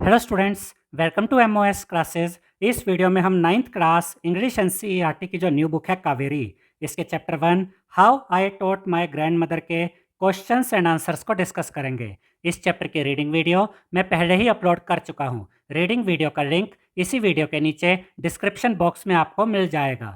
Hello students, welcome to MOS classes. इस video में हम नाइन्थ क्लास इंग्लिश एनसीईआरटी की जो न्यू बुक है कावेरी, इसके chapter 1 how I taught my grandmother के क्वेश्चंस एंड आंसर्स को डिस्कस करेंगे। इस चैप्टर की रीडिंग वीडियो मैं पहले ही अपलोड कर चुका हूँ। रीडिंग वीडियो का लिंक इसी वीडियो के नीचे डिस्क्रिप्शन बॉक्स में आपको मिल जाएगा।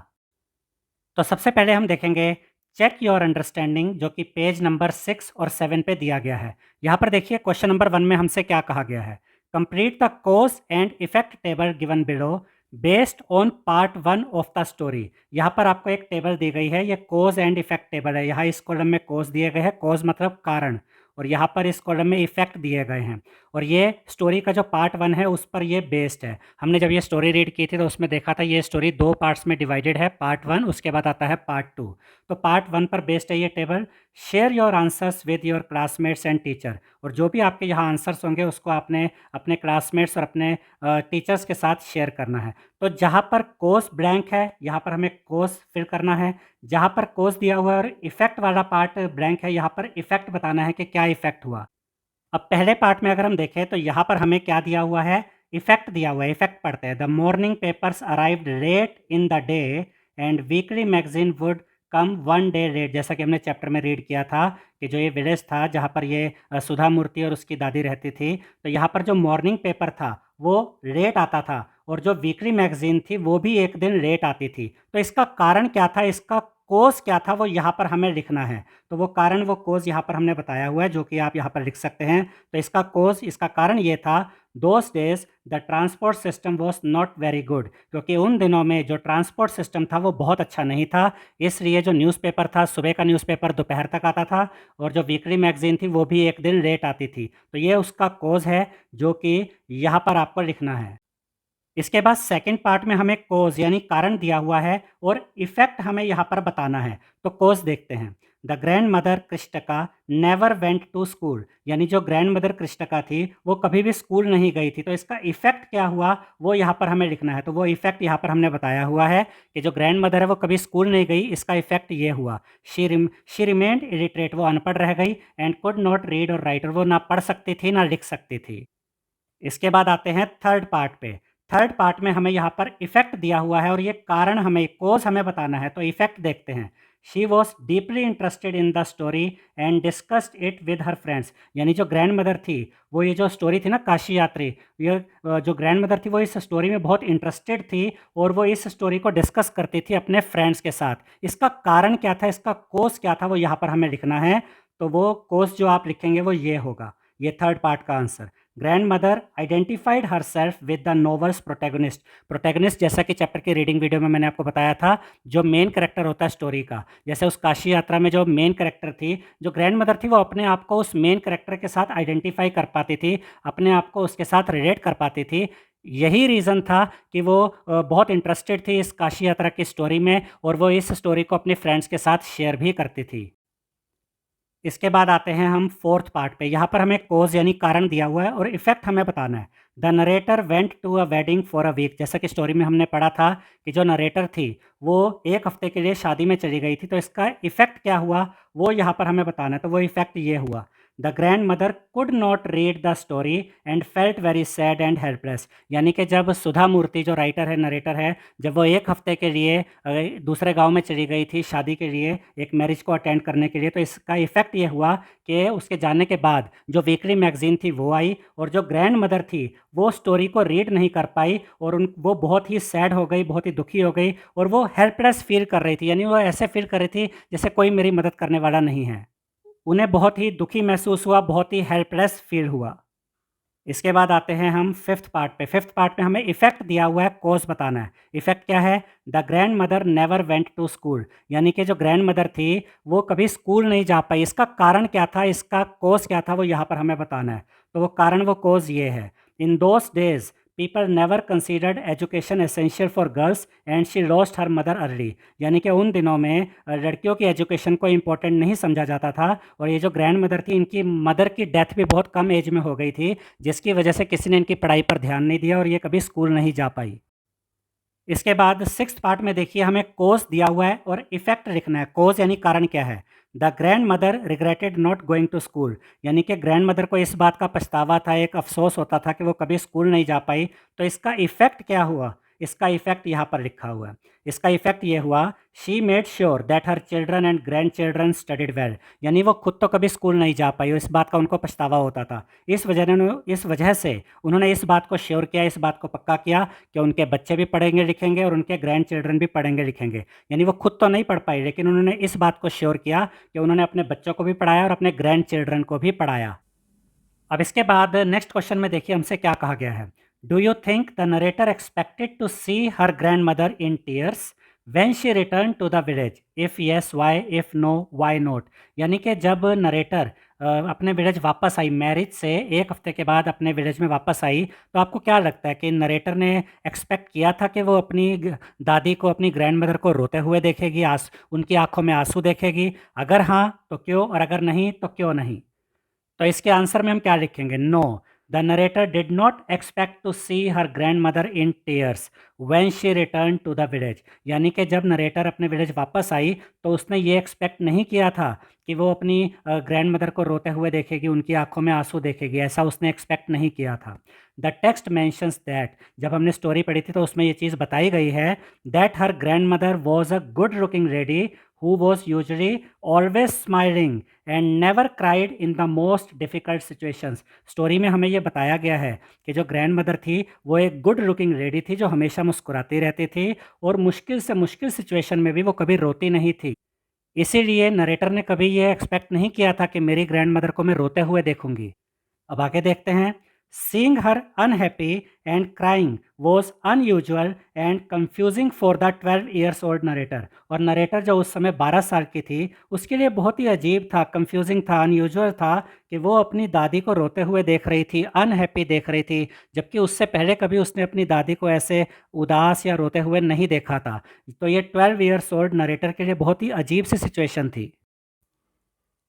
तो सबसे पहले हम देखेंगे चेक योर अंडरस्टैंडिंग, जो कि पेज नंबर 6 और 7 पे दिया गया है। यहाँ पर देखिए क्वेश्चन नंबर 1 में हमसे क्या कहा गया है। Complete the cause and effect table given below based on part 1 of the story. यहाँ पर आपको एक टेबल दी गई है, ये कॉज एंड इफेक्ट टेबल है। यहाँ इस कॉलम में कॉज दिए गए हैं, कॉज मतलब कारण, और यहाँ पर इस कॉलम में इफेक्ट दिए गए हैं। और ये स्टोरी का जो पार्ट 1 है उस पर ये बेस्ड है। हमने जब ये स्टोरी रीड की थी तो उसमें देखा था ये स्टोरी 2 पार्ट्स में डिवाइडेड है, पार्ट 1 उसके बाद आता है पार्ट 2। तो पार्ट 1 पर बेस्ड है ये table. Share your answers with your classmates and teacher, और जो भी आपके यहाँ आंसर्स होंगे उसको आपने अपने क्लासमेट्स और अपने टीचर्स के साथ शेयर करना है। तो जहाँ पर कोस ब्लैंक है यहाँ पर हमें कोस फिल करना है, जहाँ पर कोस दिया हुआ है और इफेक्ट वाला पार्ट ब्लैंक है यहाँ पर इफेक्ट बताना है कि क्या इफेक्ट हुआ। अब पहले पार्ट में अगर हम देखें तो यहाँ पर हमें क्या दिया हुआ है, इफेक्ट दिया हुआ है। इफेक्ट पढ़ते हैं। The morning papers arrived late in the day and weekly magazine would come 1 day late. जैसा कि हमने चैप्टर में रीड किया था कि जो ये विलेज था जहाँ पर ये सुधा मूर्ति और उसकी दादी रहती थी, तो यहाँ पर जो मॉर्निंग पेपर था वो लेट आता था और जो वीकली मैगजीन थी वो भी एक दिन लेट आती थी। तो इसका कारण क्या था, इसका कोस क्या था, वो यहाँ पर हमें लिखना है। तो वो कारण वो कोज यहाँ पर हमने बताया हुआ है, जो कि आप यहाँ पर लिख सकते हैं। तो इसका कोज, इसका कारण ये था, those days the transport system was not very good, क्योंकि उन दिनों में जो ट्रांसपोर्ट सिस्टम था वो बहुत अच्छा नहीं था। इसलिए जो न्यूज़पेपर था, सुबह का न्यूज़पेपर दोपहर तक आता था और जो वीकली मैगजीन थी वो भी एक दिन लेट आती थी। तो ये उसका कोज है जो कि यहाँ पर आपको लिखना है। इसके बाद सेकंड पार्ट में हमें कोज यानी कारण दिया हुआ है और इफेक्ट हमें यहाँ पर बताना है। तो कोज देखते हैं। द ग्रैंड मदर कृष्टका नेवर वेंट टू स्कूल, यानी जो ग्रैंड मदर कृष्टका थी वो कभी भी स्कूल नहीं गई थी। तो इसका इफेक्ट क्या हुआ वो यहाँ पर हमें लिखना है। तो वो इफेक्ट यहाँ पर हमने बताया हुआ है कि जो ग्रैंड मदर है वो कभी स्कूल नहीं गई, इसका इफेक्ट ये हुआ। शी रिमेंड इलिटरेट, वो अनपढ़ रह गई, एंड कुड नॉट रीड और राइट, वो ना पढ़ सकती थी ना लिख सकती थी। इसके बाद आते हैं थर्ड पार्ट पे। थर्ड पार्ट में हमें यहाँ पर इफेक्ट दिया हुआ है और ये कारण हमें, कोज हमें बताना है। तो इफेक्ट देखते हैं। She was deeply interested in the story and discussed it with her friends, यानी जो ग्रैंड मदर थी वो ये जो स्टोरी थी ना काशी यात्री, ये जो ग्रैंड मदर थी वो इस स्टोरी में बहुत इंटरेस्टेड थी और वो इस स्टोरी को डिस्कस करती थी अपने फ्रेंड्स के साथ। इसका कारण क्या था, इसका कोस क्या था, वो यहाँ पर हमें लिखना है। तो वो कोस जो आप लिखेंगे वो ये होगा, ये थर्ड पार्ट का answer. Grand mother identified her self with the novels protagonist. Protagonist जैसा कि चैप्टर की रीडिंग वीडियो में मैंने आपको बताया था, जो मेन कैरेक्टर होता है स्टोरी का। जैसे उस काशी यात्रा में जो मेन कैरेक्टर थी, जो ग्रैंड मदर थी, वो अपने आप को उस मेन कैरेक्टर के साथ आइडेंटिफाई कर पाती थी, अपने आप को उसके साथ रिलेट कर पाती थी। यही रीज़न था कि वो बहुत इंटरेस्टेड थी इस काशी यात्रा की स्टोरी में और वो इस स्टोरी को अपने फ्रेंड्स के साथ शेयर भी करती थी। इसके बाद आते हैं हम फोर्थ पार्ट पे। यहाँ पर हमें कोज यानी कारण दिया हुआ है और इफेक्ट हमें बताना है। The narrator went to a wedding for a week, जैसा कि स्टोरी में हमने पढ़ा था कि जो नरेटर थी वो एक हफ्ते के लिए शादी में चली गई थी। तो इसका इफेक्ट क्या हुआ वो यहाँ पर हमें बताना है। तो वो इफेक्ट ये हुआ, the grand mother could not read the story and felt very sad and helpless, यानी कि जब सुधा मूर्ति जो राइटर है, नरेटर है, जब वो एक हफ्ते के लिए दूसरे गांव में चली गई थी शादी के लिए, एक मैरिज को अटेंड करने के लिए, तो इसका इफेक्ट ये हुआ कि उसके जाने के बाद जो वीकली मैगजीन थी वो आई और जो ग्रैंड मदर थी वो स्टोरी को रीड नहीं कर पाई और वो बहुत ही सैड हो गई, बहुत ही दुखी हो गई और वो हेल्पलेस फील कर रही थी, यानी वो ऐसे फील कर रही थी जैसे कोई मेरी मदद करने वाला नहीं है। उन्हें बहुत ही दुखी महसूस हुआ, बहुत ही हेल्पलेस फील हुआ। इसके बाद आते हैं हम फिफ्थ पार्ट पे। फिफ्थ पार्ट में हमें इफेक्ट दिया हुआ है, कोज बताना है। इफेक्ट क्या है, the grand mother never went to school, यानी कि जो ग्रैंड मदर थी वो कभी स्कूल नहीं जा पाई। इसका कारण क्या था, इसका कोज क्या था, वो यहाँ पर हमें बताना है। तो वो कारण, वो कोज ये है, in those days people never considered education essential for girls and she lost her mother early, यानी कि उन दिनों में लड़कियों की एजुकेशन को इम्पोर्टेंट नहीं समझा जाता था और ये जो ग्रैंड मदर थी इनकी मदर की डेथ भी बहुत कम एज में हो गई थी, जिसकी वजह से किसी ने इनकी पढ़ाई पर ध्यान नहीं दिया और ये कभी स्कूल नहीं जा पाई। इसके बाद सिक्स्थ पार्ट में देखिए हमें कोज दिया हुआ है और इफेक्ट लिखना है। कोज यानी कारण क्या है। The grand mother regretted not going to school, यानी कि ग्रैंड मदर को इस बात का पछतावा था, एक अफसोस होता था कि वो कभी स्कूल नहीं जा पाई। तो इसका इफेक्ट क्या हुआ, इसका इफेक्ट यहाँ पर लिखा हुआ है। इसका इफेक्ट ये हुआ, she made sure that her children and grand children studied well, यानी वो खुद तो कभी स्कूल नहीं जा पाई और इस बात का उनको पछतावा होता था। इस वजह से उन्होंने इस बात को श्योर किया, इस बात को पक्का किया कि उनके बच्चे भी पढ़ेंगे लिखेंगे और उनके ग्रैंड चिल्ड्रन भी पढ़ेंगे लिखेंगे। यानी वो खुद तो नहीं पढ़ पाई, लेकिन उन्होंने इस बात को श्योर किया कि उन्होंने अपने बच्चों को भी पढ़ाया और अपने ग्रैंड चिल्ड्रन को भी पढ़ाया। अब इसके बाद नेक्स्ट क्वेश्चन में देखिए हमसे क्या कहा गया है। Do you think the narrator expected to see her grand mother in tears when she return to the village, if yes why, if no why not. यानी कि जब नरेटर अपने विलेज वापस आई, मैरिज से एक हफ्ते के बाद अपने विलेज में वापस आई, तो आपको क्या लगता है कि नरेटर ने एक्सपेक्ट किया था कि वो अपनी दादी को, अपनी ग्रैंड मदर को रोते हुए देखेगी, उनकी आंखों में आंसू देखेगी? अगर हाँ तो क्यों, और अगर नहीं तो क्यों नहीं? तो इसके आंसर में हम क्या लिखेंगे? No, the narrator did not expect to see her grand mother in tears when she return to the village. यानी कि जब नरेटर अपने विलेज वापस आई तो उसने ये एक्सपेक्ट नहीं किया था कि वो अपनी ग्रैंड मदर को रोते हुए देखेगी, उनकी आंखों में आंसू देखेगी, ऐसा उसने एक्सपेक्ट नहीं किया था। द टेक्स्ट मैंशंस दैट, जब हमने स्टोरी पढ़ी थी तो उसमें ये चीज़ बताई गई है, that her grand mother was a good looking lady who was usually always smiling and never cried in the most difficult situations। Story में हमें ये बताया गया है कि जो ग्रैंड मदर थी वो एक गुड लुकिंग लेडी थी जो हमेशा मुस्कुराती रहती थी और मुश्किल से मुश्किल सिचुएशन में भी वो कभी रोती नहीं थी। इसीलिए नरेटर ने कभी ये एक्सपेक्ट नहीं किया था कि मेरी ग्रैंड मदर को मैं रोते हुए देखूंगी। अब आगे देखते हैं। Seeing her unhappy and crying was unusual and confusing for the 12 years old narrator. और नरेटर जो उस समय 12 साल की थी उसके लिए बहुत ही अजीब था, कंफ्यूजिंग था, अनयूजुअल था कि वो अपनी दादी को रोते हुए देख रही थी, अनहैप्पी देख रही थी, जबकि उससे पहले कभी उसने अपनी दादी को ऐसे उदास या रोते हुए नहीं देखा था। तो ये 12 years ओल्ड नरेटर के लिए बहुत ही अजीब सी सिचुएशन थी।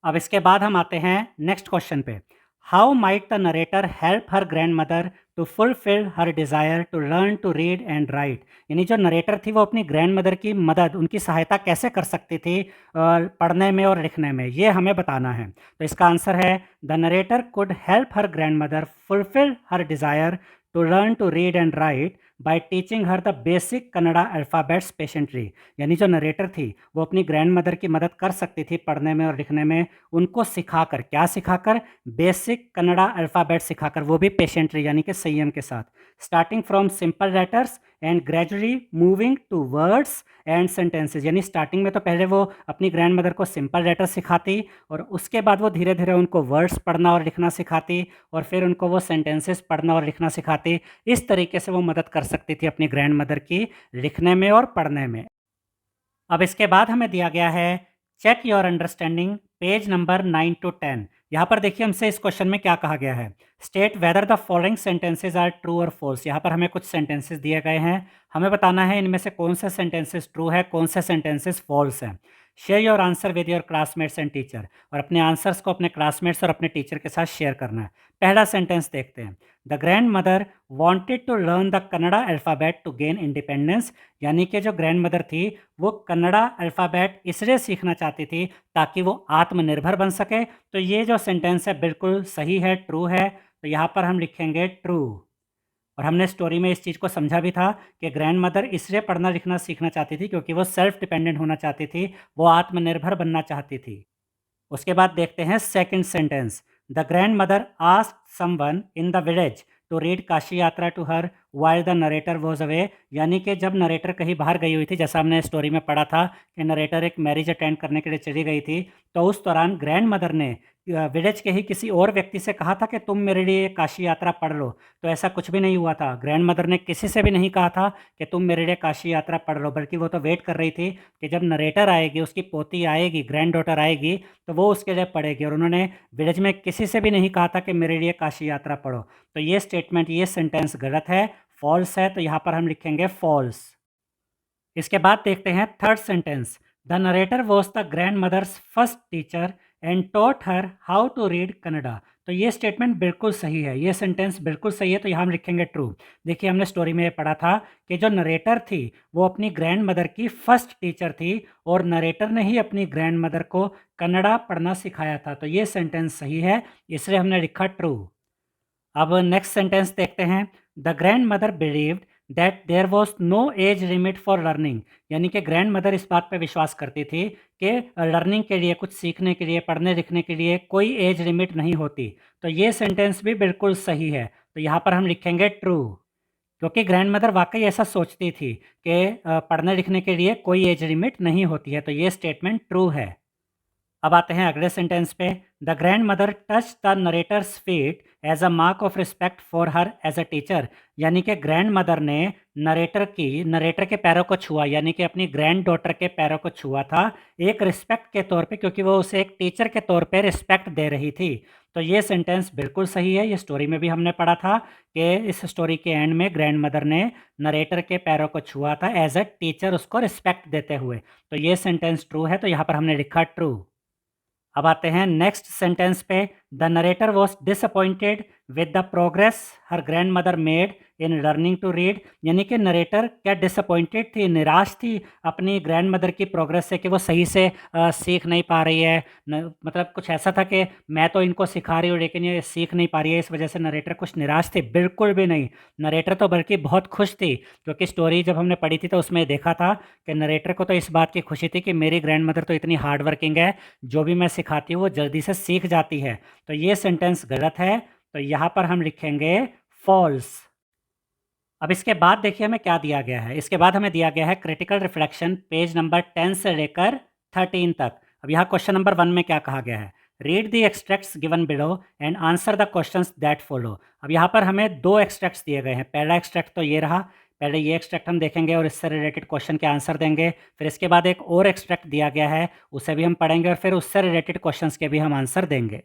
अब इसके बाद हम आते हैं नेक्स्ट क्वेश्चन पे। How might the narrator help her grand mother to fulfil her desire to learn to read and write. यानी जो नरेटर थी वो अपनी ग्रैंड मदर की मदद, उनकी सहायता कैसे कर सकती थी पढ़ने में और लिखने में, ये हमें बताना है। तो इसका आंसर है, the narrator could help her grand mother fulfil her desire to learn to read and write by teaching her the basic Kannada alphabets patiently. यानी जो नरेटर थी वो अपनी ग्रैंड मदर की मदद कर सकती थी पढ़ने में और लिखने में, उनको सिखाकर, क्या सिखाकर? बेसिक कन्नड़ा अल्फ़ाबेट सिखाकर, वो भी पेशेंटली यानी कि संयम के साथ। Starting from simple letters and gradually moving to words and sentences. यानी स्टार्टिंग में तो पहले वो अपनी ग्रैंड मदर को सिंपल लेटर सिखाती और उसके बाद वो धीरे धीरे उनको वर्ड्स पढ़ना और लिखना सिखाती और फिर उनको वो सेंटेंसेस पढ़ना और लिखना सिखाती। इस तरीके से वो मदद कर सकती थी अपनी ग्रैंड मदर की लिखने में और पढ़ने में। अब इसके बाद हमें दिया गया है check your understanding, page number 9 to 10। यहाँ पर देखिए हमसे इस क्वेश्चन में क्या कहा गया है। State whether the following sentences are true और फॉल्स। यहाँ पर हमें कुछ सेंटेंसेस दिए गए हैं, हमें बताना है इनमें से कौन से सेंटेंसेस ट्रू है, कौन से सेंटेंसेस फॉल्स हैं। Share your answer with your classmates and teacher, और अपने आंसर्स को अपने क्लासमेट्स और अपने टीचर के साथ शेयर करना है। पहला सेंटेंस देखते हैं। The grand mother wanted to learn the Kannada alphabet to gain independence. यानी कि जो ग्रैंड मदर थी वो कन्नड़ा अल्फ़ाबेट इसलिए सीखना चाहती थी ताकि वो आत्मनिर्भर बन सके। तो ये जो सेंटेंस है बिल्कुल सही है, ट्रू है। तो यहाँ पर हम लिखेंगे ट्रू। और हमने स्टोरी में इस चीज़ को समझा भी था कि ग्रैंड मदर इसलिए पढ़ना लिखना सीखना चाहती थी क्योंकि वो सेल्फ डिपेंडेंट होना चाहती थी, वो आत्मनिर्भर बनना चाहती थी। उसके बाद देखते हैं second sentence. The grand mother asked someone in the village to read Kashi Yatra to her while the narrator was away. यानी कि जब नरेटर कहीं बाहर गई हुई थी, जैसा हमने स्टोरी में पढ़ा था कि नरेटर एक मैरिज अटेंड करने के लिए चली गई थी, तो उस दौरान ग्रैंड मदर ने विलेज के ही किसी और व्यक्ति से कहा था कि तुम मेरे लिए काशी यात्रा पढ़ लो। तो ऐसा कुछ भी नहीं हुआ था, ग्रैंड मदर ने किसी से भी नहीं कहा था कि तुम मेरे लिए काशी यात्रा पढ़ लो, बल्कि वो तो वेट कर रही थी कि जब नरेटर आएगी, उसकी पोती आएगी, ग्रैंड डॉटर आएगी, तो वो उसके लिए पढ़ेगी। और उन्होंने विलेज में किसी से भी नहीं कहा था कि मेरे लिए काशी यात्रा पढ़ो। तो ये स्टेटमेंट, ये सेंटेंस गलत है, फॉल्स है। तो यहाँ पर हम लिखेंगे फॉल्स। इसके बाद देखते हैं third sentence. The narrator was the grand mother's first teacher and taught her how to read Kannada. तो ये स्टेटमेंट बिल्कुल सही है, ये सेंटेंस बिल्कुल सही है, तो यहाँ हम लिखेंगे ट्रू। देखिए हमने स्टोरी में ये पढ़ा था कि जो नरेटर थी वो अपनी ग्रैंड मदर की फर्स्ट टीचर थी और नरेटर ने ही अपनी ग्रैंड मदर को कन्नड़ा पढ़ना सिखाया था, तो ये सेंटेंस सही है, इसलिए हमने लिखा ट्रू। अब नेक्स्ट सेंटेंस देखते हैं। The grand mother believed that there was no age limit for learning, यानी कि ग्रैंड मदर इस बात पर विश्वास करती थी कि लर्निंग के लिए, कुछ सीखने के लिए, पढ़ने लिखने के लिए कोई एज लिमिट नहीं होती। तो ये सेंटेंस भी बिल्कुल सही है, तो यहाँ पर हम लिखेंगे ट्रू, क्योंकि ग्रैंड मदर वाकई ऐसा सोचती थी कि पढ़ने लिखने के लिए कोई एज लिमिट नहीं होती है, तो ये स्टेटमेंट ट्रू है। अब आते हैं अगले सेंटेंस पे। The grand mother touch the narrator's feet as a mark of respect for her as a teacher, यानी कि ग्रैंड मदर ने नरेटर के पैरों को छुआ, यानी कि अपनी ग्रैंड डॉटर के पैरों को छुआ था एक रिस्पेक्ट के तौर पे, क्योंकि वो उसे एक टीचर के तौर पे रिस्पेक्ट दे रही थी। तो ये सेंटेंस बिल्कुल सही है, ये स्टोरी में भी हमने पढ़ा था कि इस स्टोरी के एंड में ग्रैंड मदर ने नरेटर के पैरों को छुआ था एज अ टीचर, उसको रिस्पेक्ट देते हुए। तो ये सेंटेंस ट्रू है, तो यहाँ पर हमने लिखा ट्रू। अब आते हैं नेक्स्ट सेंटेंस पे। The narrator was disappointed with the progress her grand mother made in learning to read, यानी कि नरेटर क्या डिसअपॉइंटेड थी, निराश थी अपनी ग्रैंड मदर की प्रोग्रेस से कि वो सही से सीख नहीं पा रही है। मतलब कुछ ऐसा था कि मैं तो इनको सिखा रही हूँ लेकिन ये सीख नहीं पा रही है, इस वजह से नरेटर कुछ निराश थी? बिल्कुल भी नहीं, नरेटर तो बल्कि बहुत खुश थी, क्योंकि स्टोरी जब हमने पढ़ी थी तो उसमें देखा था कि नरेटर को तो इस बात की खुशी थी कि मेरी ग्रैंड मदर तो इतनी हार्ड वर्किंग है, जो भी मैं सिखाती हूँ वो जल्दी से सीख जाती है। तो ये सेंटेंस गलत है, तो यहाँ पर हम लिखेंगे फॉल्स। अब इसके बाद देखिए हमें क्या दिया गया है। इसके बाद हमें दिया गया है क्रिटिकल रिफ्लेक्शन, पेज नंबर 10 से लेकर 13 तक। अब यहाँ क्वेश्चन नंबर 1 में क्या कहा गया है? Read the extracts given below and answer the questions that follow. अब यहाँ पर हमें 2 एक्सट्रैक्ट्स दिए गए हैं। पहला एक्सट्रैक्ट तो ये रहा, पहले ये एक्सट्रैक्ट हम देखेंगे और इससे रिलेटेड क्वेश्चन के आंसर देंगे। फिर इसके बाद एक और एक्सट्रैक्ट दिया गया है, उसे भी हम पढ़ेंगे और फिर उससे रिलेटेड क्वेश्चंस के भी हम आंसर देंगे।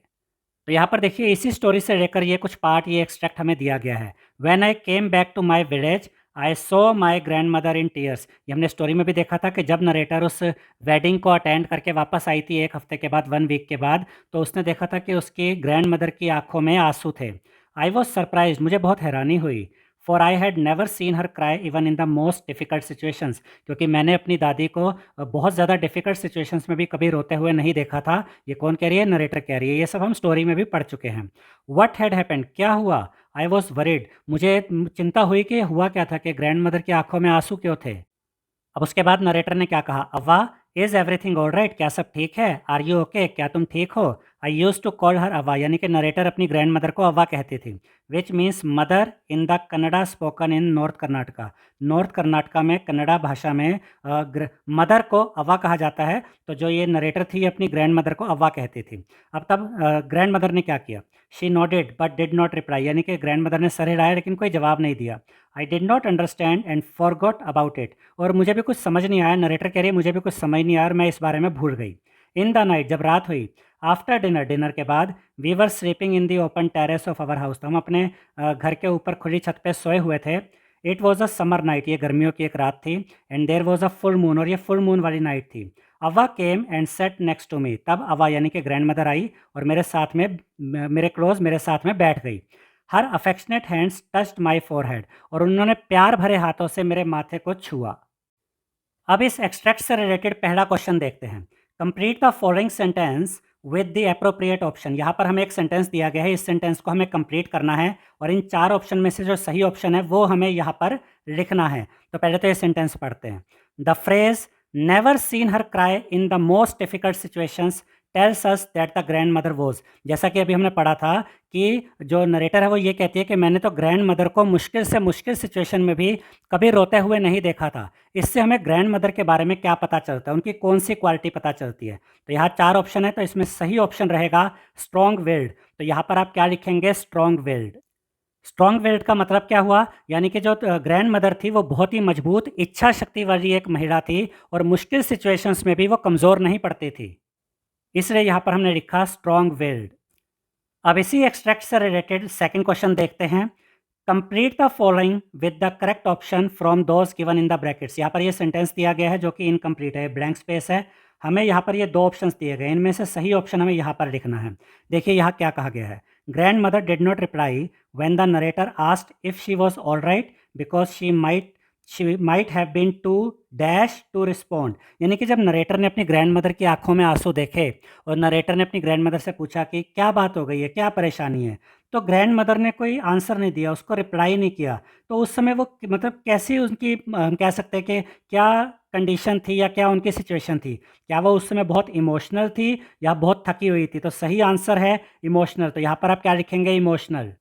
तो यहाँ पर देखिए इसी स्टोरी से लेकर ये कुछ पार्ट, ये एक्सट्रैक्ट हमें दिया गया है। When I came back to my village I saw my grand mother in tears. ये हमने स्टोरी में भी देखा था कि जब नरेटर उस वेडिंग को अटेंड करके वापस आई थी 1 हफ्ते के बाद, 1 वीक के बाद, तो उसने देखा था कि उसकी ग्रैंड मदर की आंखों में आंसू थे। आई वॉज सरप्राइज, मुझे बहुत हैरानी हुई। For I had never seen her cry even in the most difficult situations, क्योंकि मैंने अपनी दादी को बहुत ज़्यादा डिफ़िकल्ट सिचुएशंस में भी कभी रोते हुए नहीं देखा था। ये कौन कह रही है? नरेटर कह रही है। ये सब हम स्टोरी में भी पढ़ चुके हैं। व्हाट हैड हैपेंड, क्या हुआ? आई वॉज वरीड, मुझे चिंता हुई कि हुआ क्या था, कि ग्रैंड मदर की आंखों में आंसू क्यों थे। अब उसके बाद नरेटर ने क्या कहा? अव्वा, इज़ एवरीथिंग ऑलराइट, क्या सब ठीक है? आर यू ओके, क्या तुम ठीक हो? आई यूज़ टू कॉल हर अव्वा, यानी कि नरेटर अपनी ग्रैंड मदर को अव्वा कहती थी, which means mother in the Kannada spoken in north Karnataka. North Karnataka में कन्नड़ा भाषा में मदर को अव्वा कहा जाता है, तो जो ये नरेटर थी ये अपनी ग्रैंड मदर को अव्वा कहती थी। अब तब ग्रैंड मदर ने क्या किया? She nodded but did not reply, यानी कि ग्रैंड मदर ने सर हिलाया लेकिन कोई जवाब नहीं दिया। I did not understand and forgot about it, और मुझे भी कुछ समझ नहीं आया, नरेटर कह रही है मुझे भी कुछ समझ नहीं आया और मैं इस बारे में भूल गई। इन द नाइट, जब रात हुई, आफ्टर डिनर, डिनर के बाद, we were sleeping in the open terrace of our house, तो हम अपने घर के ऊपर खुली छत पे सोए हुए थे। It was a summer night, ये गर्मियों की एक रात थी। And there was a full moon, और ये फुल मून वाली नाइट थी। Avva came and sat next to me, तब अवा यानी कि ग्रैंड मदर आई और मेरे साथ में, मेरे क्लोज, मेरे साथ में बैठ गई। Her affectionate hands touched my forehead, और उन्होंने प्यार भरे हाथों से मेरे माथे को छुआ। अब इस एक्सट्रैक्ट से रिलेटेड पहला क्वेश्चन देखते हैं। Complete the following sentence with the appropriate option. यहाँ पर हमें एक सेंटेंस दिया गया है, इस सेंटेंस को हमें कंप्लीट करना है और इन 4 ऑप्शन में से जो सही ऑप्शन है वो हमें यहाँ पर लिखना है। तो पहले तो ये सेंटेंस पढ़ते हैं। The phrase never seen her cry in the most difficult situations tells us that the grand mother was. जैसा कि अभी हमने पढ़ा था कि जो नरेटर है वो ये कहती है कि मैंने तो ग्रैंड मदर को मुश्किल से मुश्किल सिचुएशन में भी कभी रोते हुए नहीं देखा था। इससे हमें ग्रैंड मदर के बारे में क्या पता चलता है, उनकी कौन सी क्वालिटी पता चलती है? तो यहाँ 4 ऑप्शन है, तो इसमें सही ऑप्शन रहेगा स्ट्रॉन्ग विल्ड। तो यहाँ पर आप क्या लिखेंगे? Strong willed. स्ट्रॉन्ग विल्ड का मतलब क्या हुआ? यानी कि जो ग्रैंड मदर थी वो बहुत ही मजबूत इच्छा शक्ति वाली एक महिला थी और मुश्किल सिचुएशंस में भी वो कमज़ोर नहीं पड़ती थी, इसलिए यहाँ पर हमने लिखा स्ट्रॉन्ग विल्ड। अब इसी एक्सट्रैक्ट से रिलेटेड सेकंड क्वेश्चन देखते हैं। Complete the following with the correct option from those given in the brackets. यहाँ पर ये सेंटेंस दिया गया है जो कि इनकम्प्लीट है, ब्लैंक स्पेस है। हमें यहाँ पर ये 2 ऑप्शंस दिए गए हैं, इनमें से सही ऑप्शन हमें यहाँ पर लिखना है। देखिए यहाँ क्या कहा गया है, grandmother did not reply when the narrator asked if she was alright because she might have been too dash to respond. यानी कि जब नरेटर ने अपनी ग्रैंडमदर की आंखों में आंसू देखे और नरेटर ने अपनी ग्रैंडमदर से पूछा कि क्या बात हो गई है, क्या परेशानी है, तो ग्रैंडमदर ने कोई आंसर नहीं दिया, उसको रिप्लाई नहीं किया। तो उस समय वो मतलब कैसी उनकी हम कह सकते हैं कि क्या कंडीशन थी या क्या उनकी सिचुएशन थी? क्या वो उस समय बहुत इमोशनल थी या बहुत थकी हुई थी? तो सही आंसर है इमोशनल। तो यहाँ पर आप क्या लिखेंगे? इमोशनल।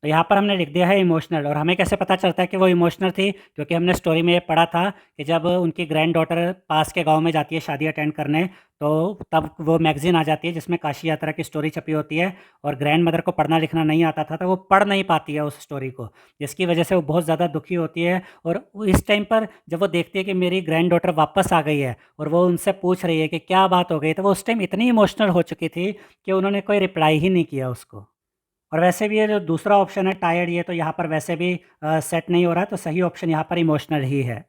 तो यहाँ पर हमने लिख दिया है इमोशनल। और हमें कैसे पता चलता है कि वो इमोशनल थी? क्योंकि हमने स्टोरी में ये पढ़ा था कि जब उनकी ग्रैंड डॉटर पास के गाँव में जाती है शादी अटेंड करने, तो तब वो मैगज़ीन आ जाती है जिसमें काशी यात्रा की स्टोरी छपी होती है और ग्रैंड मदर को पढ़ना लिखना नहीं आता था, तो वो पढ़ नहीं पाती है उस स्टोरी को, जिसकी वजह से वो बहुत ज़्यादा दुखी होती है। और इस टाइम पर जब वो देखती है कि मेरी ग्रैंड डॉटर वापस आ गई है और वो उनसे पूछ रही है कि क्या बात हो गई, तो वो उस टाइम इतनी इमोशनल हो चुकी थी कि उन्होंने कोई रिप्लाई ही नहीं किया उसको। और वैसे भी ये जो दूसरा ऑप्शन है टायर्ड, ये तो यहाँ पर वैसे भी सेट नहीं हो रहा है, तो सही ऑप्शन यहाँ पर इमोशनल ही है।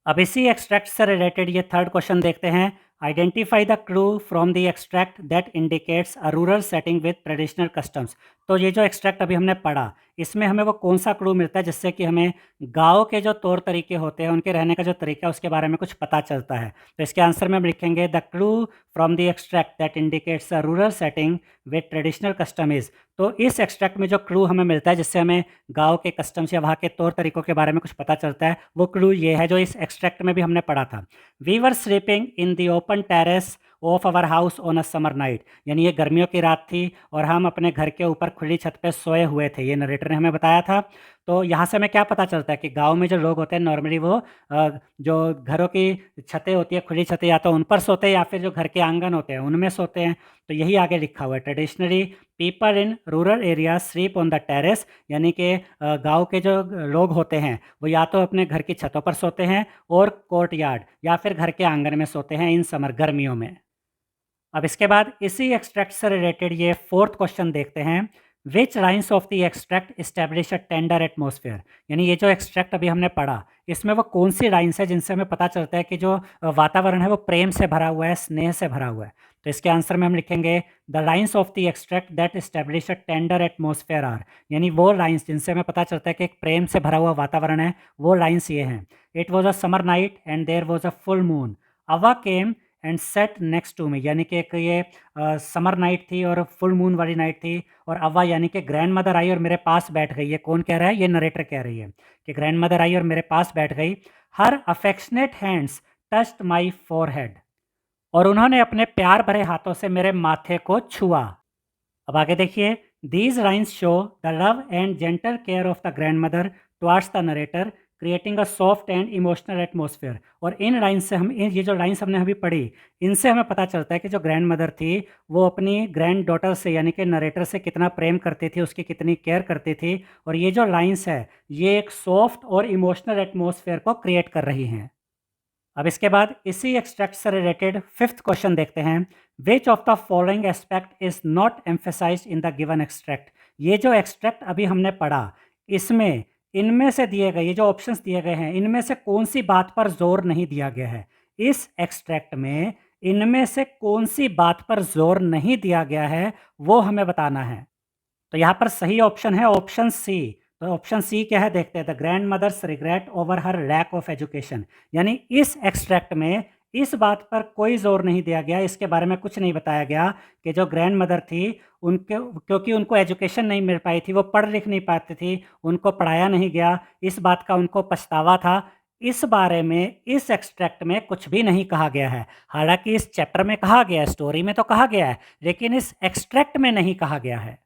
अब इसी एक्सट्रैक्ट से रिलेटेड ये थर्ड क्वेश्चन देखते हैं। Identify the clue from the extract that indicates a rural setting with traditional customs. तो ये जो एक्सट्रैक्ट अभी हमने पढ़ा, इसमें हमें वो कौन सा क्लू मिलता है जिससे कि हमें गाँव के जो तौर तरीके होते हैं, उनके रहने का जो तरीका है, उसके बारे में कुछ पता चलता है। तो इसके आंसर में हम लिखेंगे the clue from the extract that indicates a rural setting with traditional custom is. तो इस एक्सट्रैक्ट में जो क्लू हमें मिलता है जिससे हमें गाँव के कस्टम्स या वहाँ के तौर तरीकों के बारे में कुछ पता चलता है, वो क्लू ये है जो इस एक्सट्रैक्ट में भी हमने पढ़ा था। We were sleeping in the open terrace of our house on a summer night. यानी ये गर्मियों की रात थी और हम अपने घर के ऊपर खुली छत पे सोए हुए थे, ये नरेटर ने हमें बताया था। तो यहाँ से हमें क्या पता चलता है कि गाँव में जो लोग होते हैं नॉर्मली वो जो घरों की छतें होती है, खुली छतें, या तो उन पर सोते हैं या फिर जो घर के आंगन होते हैं उनमें सोते हैं। तो यही आगे लिखा हुआ है, traditionally people in rural area sleep on the terrace. यानी कि गाँव के जो लोग होते हैं वो या तो अपने घर की छतों पर सोते हैं और कोर्टयार्ड या फिर घर के आंगन में सोते हैं इन समर गर्मियों में। अब इसके बाद इसी एक्सट्रैक्ट से रिलेटेड ये फोर्थ क्वेश्चन देखते हैं। Which lines of the extract establish a tender atmosphere. यानी ये जो एक्सट्रैक्ट अभी हमने पढ़ा, इसमें वो कौन सी लाइन्स है जिनसे हमें पता चलता है कि जो वातावरण है वो प्रेम से भरा हुआ है, स्नेह से भरा हुआ है। तो इसके आंसर में हम लिखेंगे the lines of the extract that establish a tender atmosphere are. यानी वो लाइन्स जिनसे हमें पता चलता है कि एक प्रेम से भरा हुआ वातावरण है, वो लाइन्स ये हैं। It was a summer night and there was a full moon, Avva came and sat next to me. यानी कि एक ये समर नाइट थी और फुल मून वाली नाइट थी, और अव्वा यानी कि ग्रैंड मदर आई और मेरे पास बैठ गई। ये कौन कह रहा है? ये नरेटर कह रही है कि ग्रैंड मदर आई और मेरे पास बैठ गई। Her affectionate hands touched my forehead. और उन्होंने अपने प्यार भरे हाथों से मेरे माथे को छुआ। अब आगे देखिए, these lines show the love and gentle care of the grand mother towards the narrator, creating a soft and emotional atmosphere. और इन लाइन से हम ये जो लाइन्स हमने अभी पढ़ी, इनसे हमें पता चलता है कि जो ग्रैंड मदर थी वो अपनी ग्रैंड डॉटर से यानी कि नरेटर से कितना प्रेम करती थी, उसकी कितनी केयर करती थी। और ये जो लाइन्स है ये एक सॉफ्ट और इमोशनल एटमॉस्फेयर को क्रिएट कर रही हैं। अब इसके बाद इसी एक्सट्रैक्ट से रिलेटेड फिफ्थ क्वेश्चन देखते हैं। Which of the following aspect is not emphasised in the given extract. ये जो एक्सट्रैक्ट अभी हमने पढ़ा, इसमें इनमें से दिए गए ये जो ऑप्शंस दिए गए हैं, इनमें से कौन सी बात पर जोर नहीं दिया गया है? इस एक्सट्रैक्ट में इनमें से कौन सी बात पर जोर नहीं दिया गया है, वो हमें बताना है। तो यहाँ पर सही ऑप्शन है ऑप्शन सी। तो ऑप्शन सी क्या है देखते हैं। The grand mother's regret over her lack of education. यानी इस एक्सट्रैक्ट में इस बात पर कोई जोर नहीं दिया गया, इसके बारे में कुछ नहीं बताया गया कि जो ग्रैंड मदर थी उनके, क्योंकि उनको एजुकेशन नहीं मिल पाई थी, वो पढ़ लिख नहीं पाती थी, उनको पढ़ाया नहीं गया, इस बात का उनको पछतावा था। इस बारे में इस एक्सट्रैक्ट में कुछ भी नहीं कहा गया है। हालांकि इस चैप्टर में कहा गया है, स्टोरी में तो कहा गया है, लेकिन इस एक्सट्रैक्ट में नहीं कहा गया है।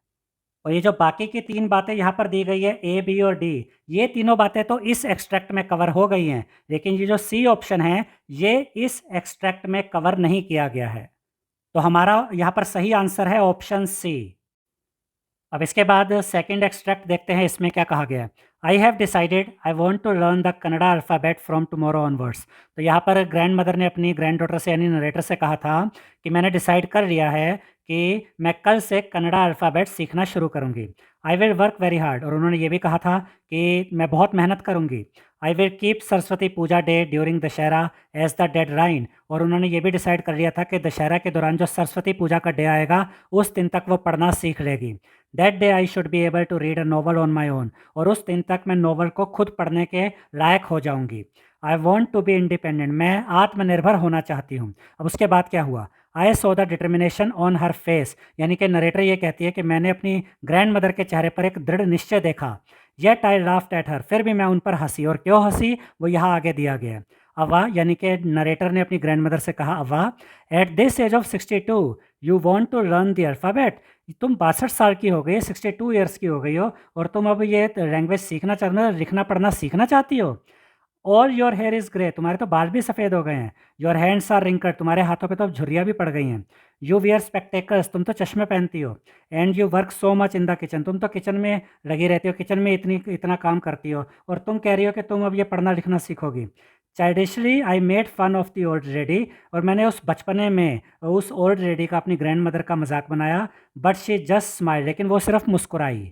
और ये जो बाकी की 3 बातें यहाँ पर दी गई है ए, बी और डी, ये तीनों बातें तो इस एक्सट्रैक्ट में कवर हो गई हैं, लेकिन ये जो सी ऑप्शन है ये इस एक्सट्रैक्ट में कवर नहीं किया गया है। तो हमारा यहाँ पर सही आंसर है ऑप्शन सी। अब इसके बाद सेकंड एक्सट्रैक्ट देखते हैं, इसमें क्या कहा गया है। I have decided I want to learn the Kannada alphabet from tomorrow onwards. तो यहाँ पर ग्रैंड मदर ने अपनी ग्रैंड डॉटर से यानी नरेटर से कहा था कि मैंने डिसाइड कर लिया है कि मैं कल से कन्नड़ा अल्फ़ाबेट सीखना शुरू करूँगी। I will work very hard. और उन्होंने ये भी कहा था कि मैं बहुत मेहनत करूँगी। I will keep Saraswati Puja day during Dussehra as the deadline. और उन्होंने ये भी डिसाइड कर लिया था कि दशहरा के दौरान जो सरस्वती पूजा का डे आएगा उस दिन तक वो पढ़ना सीख लेगी। That day I should be able to read a novel on my own. और उस दिन तक मैं नॉवल को खुद पढ़ने के लायक हो जाऊंगी। I want to be independent. मैं आत्मनिर्भर होना चाहती हूँ। अब उसके बाद क्या हुआ? I saw the determination on her face. यानी कि नरेटर ये कहती है कि मैंने अपनी ग्रैंड मदर के चेहरे पर एक दृढ़ निश्चय देखा। Yet I laughed at her. फिर भी मैं उन पर हंसी। और क्यों हंसी वो यहाँ आगे दिया गया है। अवा यानी कि नरेटर ने अपनी ग्रैंड मदर से कहा, Avva at this age of 62 you want to learn the alphabet. तुम 62 साल की हो गई, 62 ईयर्स की हो गई हो, और तुम अब ये लैंग्वेज सीखना चाहती हो, लिखना पढ़ना सीखना चाहती हो। All your hair is grey. तुम्हारे तो बाल भी सफ़ेद हो गए हैं। Your hands are wrinkled. तुम्हारे हाथों पे तो अब झुर्रियाँ भी पड़ गई हैं। You wear spectacles. तुम तो चश्मे पहनती हो। And you work so much in the kitchen. तुम तो किचन में लगी रहती हो, किचन में इतना काम करती हो, और तुम कह रही हो कि तुम अब ये पढ़ना लिखना सीखोगी। Childishly I made fun of the old lady. और मैंने उस बचपने में उस ओल्ड लेडी का, अपनी ग्रैंड मदर का मजाक बनाया। But she just smile. लेकिन वो सिर्फ मुस्कुराई।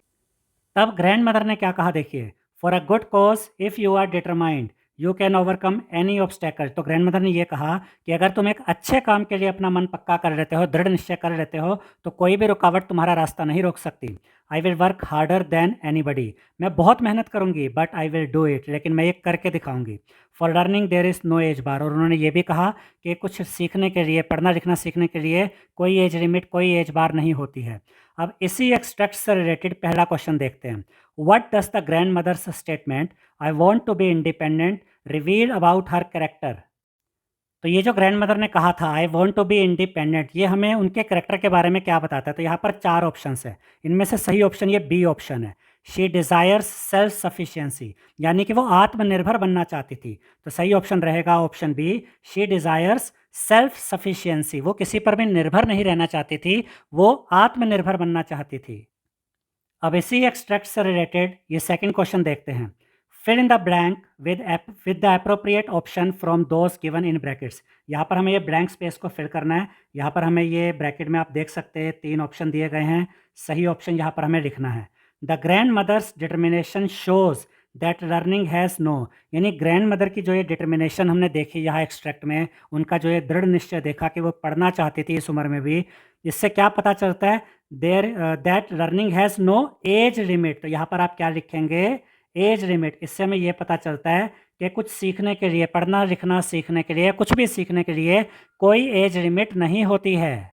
तब ग्रैंड मदर ने क्या कहा देखिए, for a good cause if you are determined you can overcome any obstacle. तो ग्रैंड मदर ने ये कहा कि अगर तुम एक अच्छे काम के लिए अपना मन पक्का कर लेते हो, दृढ़ निश्चय कर लेते हो, तो कोई भी रुकावट तुम्हारा रास्ता नहीं रोक सकती। I will work harder than anybody. मैं बहुत मेहनत करूंगी, but I will do it. लेकिन मैं ये करके दिखाऊंगी। For learning there is no age bar. और उन्होंने ये भी कहा कि कुछ सीखने के लिए, पढ़ना लिखना सीखने के लिए कोई एज लिमिट, कोई एज बार नहीं होती है। अब इसी एक्सट्रैक्ट से रिलेटेड पहला क्वेश्चन देखते हैं। What does the grand mother's statement I want to be independent reveal about her character. तो ये जो ग्रैंड मदर ने कहा था I want to be independent, ये हमें उनके करेक्टर के बारे में क्या बताता है? तो यहाँ पर 4 ऑप्शंस है। इनमें से सही ऑप्शन ये बी ऑप्शन है। She desires self sufficiency. यानी कि वो आत्मनिर्भर बनना चाहती थी। तो सही ऑप्शन रहेगा option B, she desires self sufficiency. वो किसी पर भी निर्भर नहीं रहना चाहती थी, वो आत्मनिर्भर बनना चाहती थी। अब इसी एक्सट्रैक्ट से रिलेटेड ये सेकंड क्वेश्चन देखते हैं। Fill in the blank with the appropriate option from those given in brackets. यहाँ पर हमें ये ब्लैंक स्पेस को फिल करना है। यहाँ पर हमें ये ब्रैकेट में आप देख सकते हैं 3 ऑप्शन दिए गए हैं। सही ऑप्शन यहाँ पर हमें लिखना है। The grand mother's determination shows that learning has no. यानी ग्रैंड मदर की जो ये डिटर्मिनेशन हमने देखी यहाँ एक्सट्रैक्ट में, उनका जो ये दृढ़ निश्चय देखा कि वो पढ़ना चाहती थी इस उम्र में भी, इससे क्या पता चलता है? There that learning has no age limit. तो यहाँ पर आप क्या लिखेंगे? Age limit. इससे हमें ये पता चलता है कि कुछ सीखने के लिए, पढ़ना लिखना सीखने के लिए, कुछ भी सीखने के लिए कोई एज लिमिट नहीं होती है।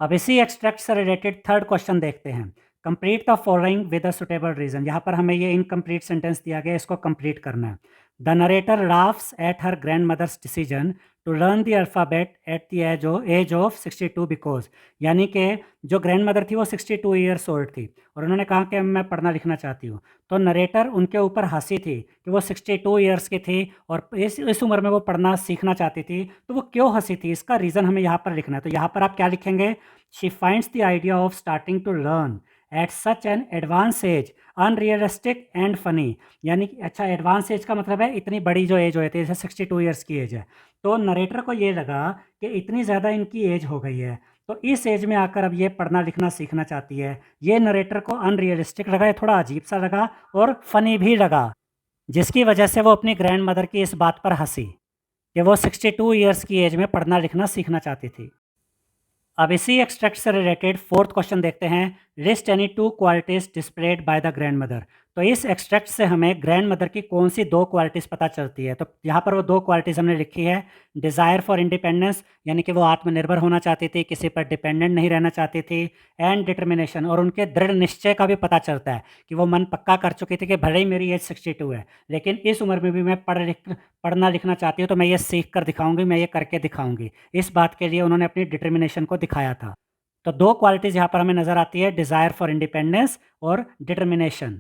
अब इसी एक्सट्रैक्ट से रिलेटेड थर्ड क्वेश्चन देखते हैं। Complete the following with a suitable reason. यहाँ पर हमें ये इनकम्प्लीट सेंटेंस दिया गया, इसको कंप्लीट करना है। The narrator laughs at her grand mother's decision to learn the alphabet at the age of 62 because. यानी कि जो ग्रैंड मदर थी वो 62 ईयर्स ओल्ड थी, और उन्होंने कहा कि मैं पढ़ना लिखना चाहती हूँ। तो नरेटर उनके ऊपर हंसी थी कि वो 62 ईयर्स की थी और इस उम्र में वो पढ़ना सीखना चाहती थी। तो वो क्यों हंसी थी, इसका रीज़न हमें यहाँ पर लिखना है। तो यहाँ पर आप क्या लिखेंगे? She finds the idea of starting to learn at such an advanced age unrealistic and funny. यानी कि अच्छा, एडवांस एज का मतलब है इतनी बड़ी जो एज हो जाती है, जैसे 62 ईयर्स की एज है। तो नरेटर को ये लगा कि इतनी ज़्यादा इनकी एज हो गई है, तो इस एज में आकर अब ये पढ़ना लिखना सीखना चाहती है। ये नरेटर को अनरियलिस्टिक लगा, ये थोड़ा अजीब सा लगा और फनी भी लगा, जिसकी वजह से वो अपनी ग्रैंड मदर की इस बात पर हंसी कि वो 62 ईयर्स की एज में पढ़ना लिखना सीखना चाहती थी। अब इसी एक्सट्रैक्ट से रिलेटेड फोर्थ क्वेश्चन देखते हैं। List any 2 qualities displayed by the grand mother. तो इस एक्सट्रैक्ट से हमें ग्रैंड मदर की कौन सी 2 क्वालिटीज़ पता चलती है? तो यहाँ पर वो 2 क्वालिटीज़ हमने लिखी है। डिज़ायर फॉर इंडिपेंडेंस, यानी कि वो आत्मनिर्भर होना चाहती थी, किसी पर डिपेंडेंट नहीं रहना चाहती थी। एंड डिटर्मिनेशन, और उनके दृढ़ निश्चय का भी पता चलता है कि वो मन पक्का कर चुकी थी कि भले ही मेरी एज 62 है, लेकिन इस उम्र में भी मैं पढ़ना लिखना चाहती हूँ, तो मैं ये सीख कर दिखाऊंगी, मैं ये करके दिखाऊंगी। इस बात के लिए उन्होंने अपनी डिटर्मिनेशन को दिखाया था। तो 2 क्वालिटीज़ यहाँ पर हमें नज़र आती है, डिज़ायर फॉर इंडिपेंडेंस और डिटर्मिनेशन।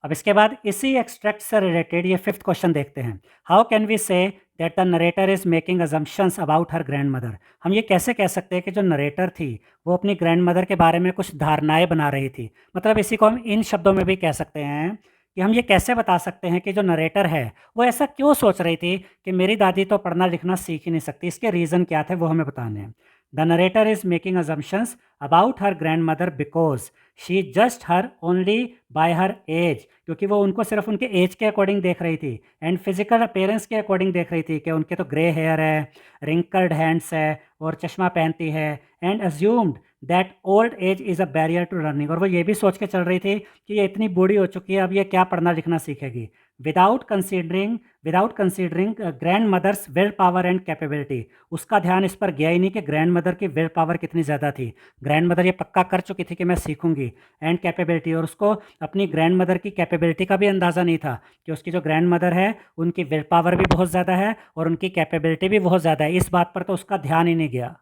अब इसके बाद इसी एक्सट्रैक्ट से रिलेटेड ये 5th क्वेश्चन देखते हैं। How can we say that the narrator is making assumptions about her grand mother. हम ये कैसे कह सकते हैं कि जो नरेटर थी वो अपनी ग्रैंड मदर के बारे में कुछ धारणाएं बना रही थी? मतलब इसी को हम इन शब्दों में भी कह सकते हैं कि हम ये कैसे बता सकते हैं कि जो नरेटर है वो ऐसा क्यों सोच रही थी कि मेरी दादी तो पढ़ना लिखना सीख ही नहीं सकती, इसके रीज़न क्या थे वो हमें बताने हैं। The narrator is making assumptions about her grand mother because she just her only by her age, क्योंकि वो उनको सिर्फ उनके एज के अकॉर्डिंग देख रही थी एंड फिजिकल अपेयरेंस के अकॉर्डिंग देख रही थी कि उनके तो ग्रे हेयर है, रिंकल्ड हैंड्स है और चश्मा पहनती है, and assumed that old age is a barrier to learning, और वो ये भी सोच के चल रही थी कि ये इतनी बूढ़ी हो चुकी है, अब ये क्या पढ़ना लिखना सीखेगी। Without considering grandmother's will power and capability, उसका ध्यान इस पर गया ही नहीं कि ग्रैंड मदर की विल पावर कितनी ज़्यादा थी। ग्रैंड मदर ये पक्का कर चुकी थी कि मैं सीखूंगी, एंड कैपेबिलिटी, और उसको अपनी ग्रैंड मदर की कैपेबिलिटी का भी अंदाज़ा नहीं था कि उसकी जो ग्रैंड मदर है उनकी विल पावर भी बहुत ज़्यादा है और उनकी कैपेबिलिटी भी बहुत ज़्यादा है। इस बात पर तो उसका ध्यान ही नहीं गया,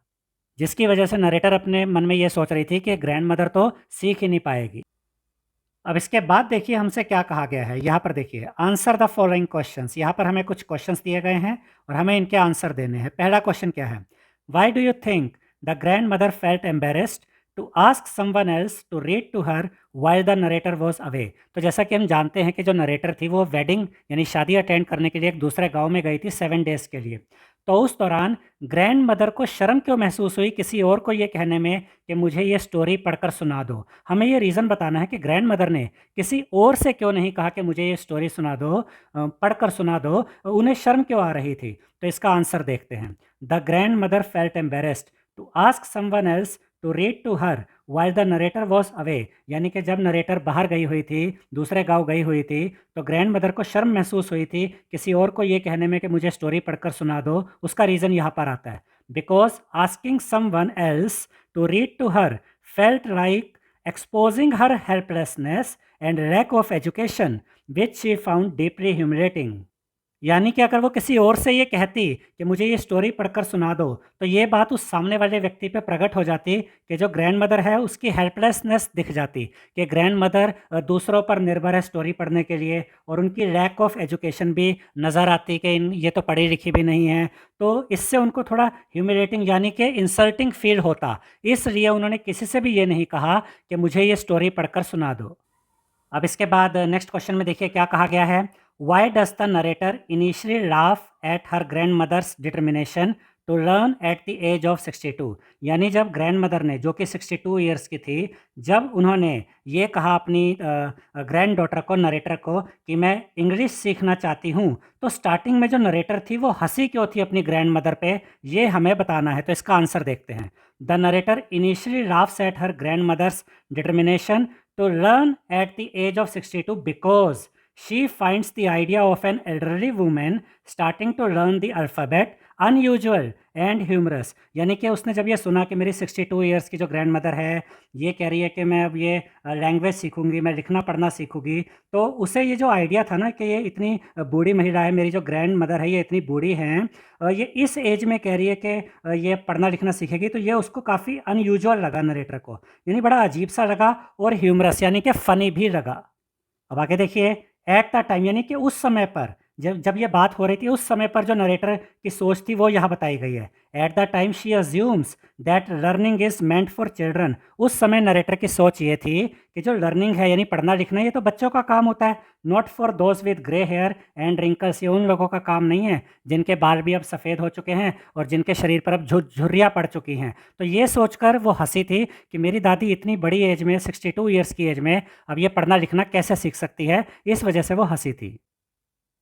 जिसकी वजह से नरेटर अपने मन में ये सोच रही थी कि ग्रैंड मदर तो सीख ही नहीं पाएगी। अब इसके बाद देखिए हमसे क्या कहा गया है। यहाँ पर देखिए, आंसर द फॉलोइंग क्वेश्चंस। यहाँ पर हमें कुछ क्वेश्चंस दिए गए हैं और हमें इनके आंसर देने हैं। पहला क्वेश्चन क्या है? Why do you think the grand mother felt embarrassed to ask someone else to read to her while the narrator was away. तो जैसा कि हम जानते हैं कि जो नरेटर थी वो वेडिंग यानी शादी अटेंड करने के लिए एक दूसरे गाँव में गई थी 7 डेज़ के लिए। तो उस दौरान ग्रैंड मदर को शर्म क्यों महसूस हुई किसी और को ये कहने में कि मुझे ये स्टोरी पढ़कर सुना दो। हमें ये रीज़न बताना है कि ग्रैंड मदर ने किसी और से क्यों नहीं कहा कि मुझे ये स्टोरी सुना दो, पढ़कर सुना दो, उन्हें शर्म क्यों आ रही थी। तो इसका आंसर देखते हैं। The grand mother felt embarrassed to ask someone else to read to her while the narrator was away, यानी कि जब नरेटर बाहर गई हुई थी, दूसरे गांव गई हुई थी, तो ग्रैंड मदर को शर्म महसूस हुई थी किसी और को ये कहने में कि मुझे स्टोरी पढ़कर सुना दो। उसका रीज़न यहाँ पर आता है, because asking someone else to read to her felt like exposing her helplessness and lack of education which she found deeply humiliating. यानी कि अगर वो किसी और से ये कहती कि मुझे ये स्टोरी पढ़कर सुना दो, तो ये बात उस सामने वाले व्यक्ति पे प्रकट हो जाती कि जो ग्रैंड मदर है उसकी हेल्पलेसनेस दिख जाती कि ग्रैंड मदर दूसरों पर निर्भर है स्टोरी पढ़ने के लिए, और उनकी लैक ऑफ एजुकेशन भी नज़र आती कि इन ये तो पढ़ी लिखी भी नहीं है। तो इससे उनको थोड़ा ह्यूमिलेटिंग यानी कि इंसल्टिंग फील होता, इसलिए उन्होंने किसी से भी ये नहीं कहा कि मुझे ये स्टोरी पढ़कर सुना दो। अब इसके बाद नेक्स्ट क्वेश्चन में देखिए क्या कहा गया है। Why does the narrator initially laugh at her grand mother's determination to learn at the age of 62, यानी जब ग्रैंड मदर ने जो कि 62 ईयर्स की थी, जब उन्होंने ये कहा अपनी ग्रैंड डॉटर को, नरेटर को, कि मैं इंग्लिश सीखना चाहती हूँ, तो स्टार्टिंग में जो नरेटर थी वो हंसी क्यों थी अपनी ग्रैंड मदर पे, ये हमें बताना है। तो इसका आंसर देखते हैं। The narrator initially laughs at her grand mother's determination to learn at the age of 62 because she finds the idea of an elderly woman starting to learn the alphabet unusual and humorous। यानी कि उसने जब ये सुना कि मेरी 62 years की जो ग्रैंड मदर है ये कह रही है कि मैं अब ये लैंग्वेज सीखूंगी, मैं लिखना पढ़ना सीखूंगी, तो उसे ये जो आइडिया था ना कि ये इतनी बूढ़ी महिला है, मेरी जो ग्रैंड मदर है ये इतनी बूढ़ी हैं, ये इस एज में कह रही है कि ये पढ़ना लिखना सीखेगी, तो ये उसको काफ़ी अनयूजुअल लगा नरेटर को, यानी बड़ा अजीब सा लगा और ह्यूमरस यानी कि फ़नी भी लगा। अब आगे देखिए, एट द टाइम यानी कि उस समय पर, जब जब ये बात हो रही थी उस समय पर जो नरेटर की सोच थी वो यहाँ बताई गई है। At the time she assumes that learning is meant for children. उस समय नरेटर की सोच ये थी कि जो लर्निंग है यानी पढ़ना लिखना ये तो बच्चों का काम होता है, not for those with grey hair and wrinkles. ये उन लोगों का काम नहीं है जिनके बाल भी अब सफ़ेद हो चुके हैं और जिनके शरीर पर अब झुर्रियाँ पड़ चुकी हैं। तो ये सोचकर वो हंसी थी कि मेरी दादी इतनी बड़ी एज में, 62 ईयर्स की एज में, अब ये पढ़ना लिखना कैसे सीख सकती है, इस वजह से वो हंसी थी।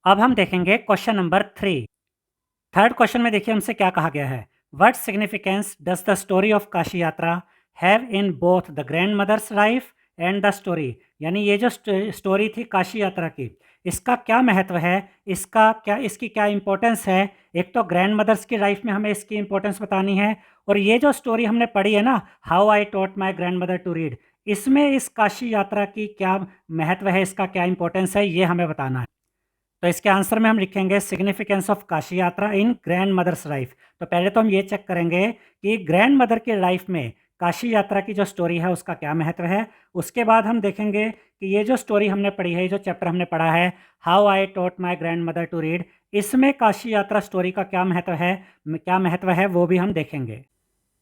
अब हम देखेंगे क्वेश्चन नंबर 3। थर्ड क्वेश्चन में देखिए हमसे क्या कहा गया है। What significance does the story of Kashi Yatra have in both the grand mother's life and the story. यानी ये जो स्टोरी थी काशी यात्रा की, इसका क्या महत्व है, इसकी क्या इंपॉर्टेंस है। एक तो ग्रैंड मदर्स की लाइफ में हमें इसकी इंपॉर्टेंस बतानी है, और ये जो स्टोरी हमने पढ़ी है ना, how I taught my grand mother to read, इसमें इस काशी यात्रा की क्या महत्व है, इसका क्या इंपॉर्टेंस है, ये हमें बताना है। तो इसके आंसर में हम लिखेंगे सिग्निफिकेंस ऑफ काशी यात्रा इन ग्रैंड मदर्स लाइफ। तो पहले तो हम ये चेक करेंगे कि ग्रैंड मदर की लाइफ में काशी यात्रा की जो स्टोरी है उसका क्या महत्व है। उसके बाद हम देखेंगे कि ये जो स्टोरी हमने पढ़ी है, जो चैप्टर हमने पढ़ा है, how I taught my grand mother to read, इसमें काशी यात्रा स्टोरी का क्या महत्व है वो भी हम देखेंगे।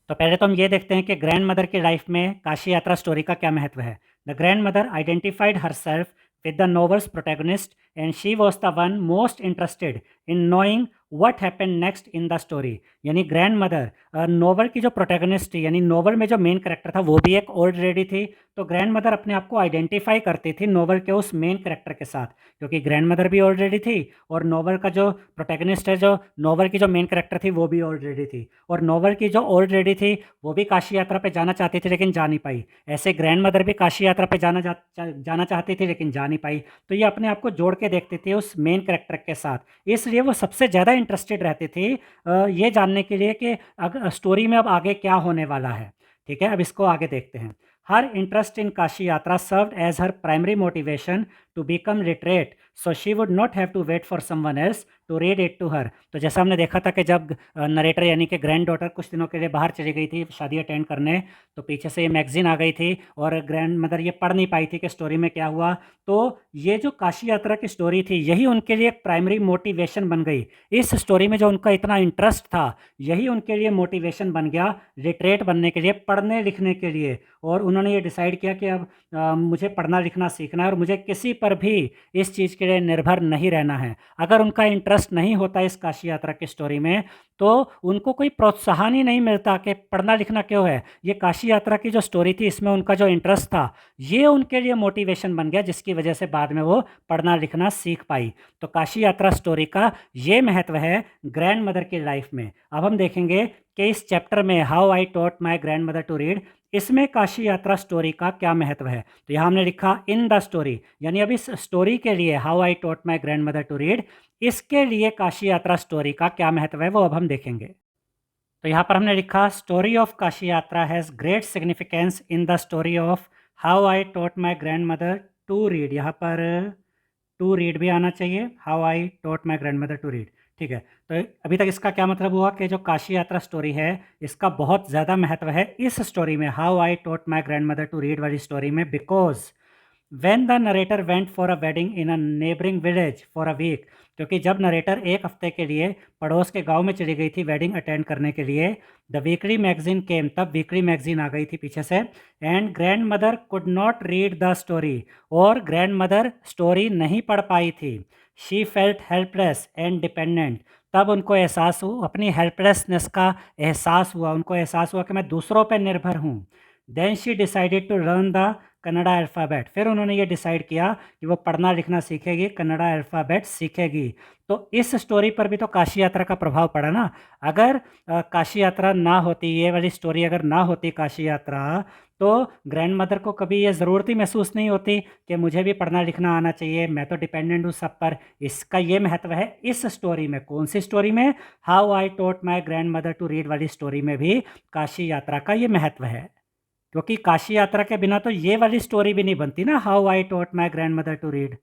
तो पहले तो हम ये देखते हैं कि ग्रैंड मदर की लाइफ में काशी यात्रा स्टोरी का क्या महत्व है। The grand mother identified herself with the novel's protagonist and she was the one most interested in knowing what happened next in the story. यानी ग्रैंड मदर नॉवल की जो प्रोटैगनिस्ट थी, यानी नॉवल में जो मेन कैरेक्टर था वो भी एक ओल्ड लेडी थी। तो ग्रैंड मदर अपने आप को आइडेंटिफाई करती थी नॉवल के उस मेन कैरेक्टर के साथ, क्योंकि ग्रैंड मदर भी ओल्ड लेडी थी और नॉवल का जो प्रोटैगनिस्ट है, जो नॉवल की जो मेन कैरेक्टर थी वो भी ओल्ड लेडी थी। और नॉवल की जो ओल्ड लेडी थी वो भी काशी यात्रा पे जाना चाहती थी लेकिन जा नहीं पाई। ऐसे ग्रैंड मदर भी काशी यात्रा पे जाना चाहती थी लेकिन जा नहीं पाई। तो ये अपने आप को जोड़ के देखती थी उस मेन कैरेक्टर के साथ, इसलिए वो सबसे ज़्यादा इंटरेस्टेड रहती थी ये जानने के लिए कि स्टोरी में अब आगे क्या होने वाला है। ठीक है, अब इसको आगे देखते हैं। हर interest in Kashi Yatra served as her primary motivation to become literate, so she would not have to wait for someone else to read it to her. तो जैसा हमने देखा था कि जब नरेटर यानी कि ग्रैंड डॉटर कुछ दिनों के लिए बाहर चली गई थी शादी अटेंड करने, तो पीछे से ये मैगजीन आ गई थी और ग्रैंड मदर ये पढ़ नहीं पाई थी कि स्टोरी में क्या हुआ। तो ये जो काशी यात्रा की स्टोरी थी यही उनके लिए एक प्राइमरी मोटिवेशन बन गई। इस स्टोरी में जो उनका इतना इंटरेस्ट था यही उनके लिए मोटिवेशन बन गया लिटरेट बनने के लिए, पढ़ने लिखने के लिए। और उन्होंने ये डिसाइड किया कि अब मुझे पढ़ना लिखना सीखना है और मुझे किसी पर भी इस चीज़ के लिए निर्भर नहीं रहना है। अगर उनका इंटरेस्ट नहीं होता इस काशी यात्रा की स्टोरी में तो उनको कोई प्रोत्साहन ही नहीं मिलता कि पढ़ना लिखना क्यों है। ये काशी यात्रा की जो स्टोरी थी इसमें उनका जो इंटरेस्ट था ये उनके लिए मोटिवेशन बन गया, जिसकी वजह से बाद में वो पढ़ना लिखना सीख पाई। तो काशी यात्रा स्टोरी का ये महत्व है ग्रैंड मदर की लाइफ में। अब हम देखेंगे कि इस चैप्टर में how I taught my grand mother to read, इसमें काशी यात्रा स्टोरी का क्या महत्व है। तो यहाँ हमने लिखा इन द स्टोरी, यानी अब इस स्टोरी के लिए how I taught my grand mother to read, इसके लिए काशी यात्रा स्टोरी का क्या महत्व है वो अब हम देखेंगे। तो यहाँ पर हमने लिखा story of Kashi Yatra has great significance in the story of how I taught my grand mother to read. यहाँ पर टू रीड भी आना चाहिए, how I taught my grand mother to read. ठीक है, तो अभी तक इसका क्या मतलब हुआ कि जो काशी यात्रा स्टोरी है इसका बहुत ज़्यादा महत्व है इस स्टोरी में, how I taught my grand mother to read वाली स्टोरी में, because When the narrator went for a wedding in a neighboring village for a week, क्योंकि जब नरेटर एक हफ्ते के लिए पड़ोस के गांव में चली गई थी वेडिंग अटेंड करने के लिए, द वीकली मैगजीन केम, तब वीकली मैगजीन आ गई थी पीछे से, and grand mother could not read the story, और ग्रैंड मदर स्टोरी नहीं पढ़ पाई थी। She felt helpless and dependent, तब उनको एहसास हुआ, अपनी हेल्पलेसनेस का एहसास हुआ, उनको एहसास हुआ कि मैं दूसरों पर निर्भर हूँ। Then she decided to learn the Kannada alphabet, फिर उन्होंने ये डिसाइड किया कि वो पढ़ना लिखना सीखेगी, कन्नड़ा अल्फ़ाबेट सीखेगी। तो इस स्टोरी पर भी तो काशी यात्रा का प्रभाव पड़ा ना। अगर काशी यात्रा ना होती, ये वाली स्टोरी अगर ना होती काशी यात्रा, तो ग्रैंड मदर को कभी ये ज़रूरत ही महसूस नहीं होती कि मुझे भी पढ़ना लिखना आना चाहिए, मैं तो डिपेंडेंट हूँ सब पर। इसका ये महत्व है इस स्टोरी में। कौन सी स्टोरी में? How I taught my grand mother to read वाली स्टोरी में भी काशी यात्रा का ये महत्व है, क्योंकि काशी यात्रा के बिना तो ये वाली स्टोरी भी नहीं बनती ना, how I taught my grand mother to read.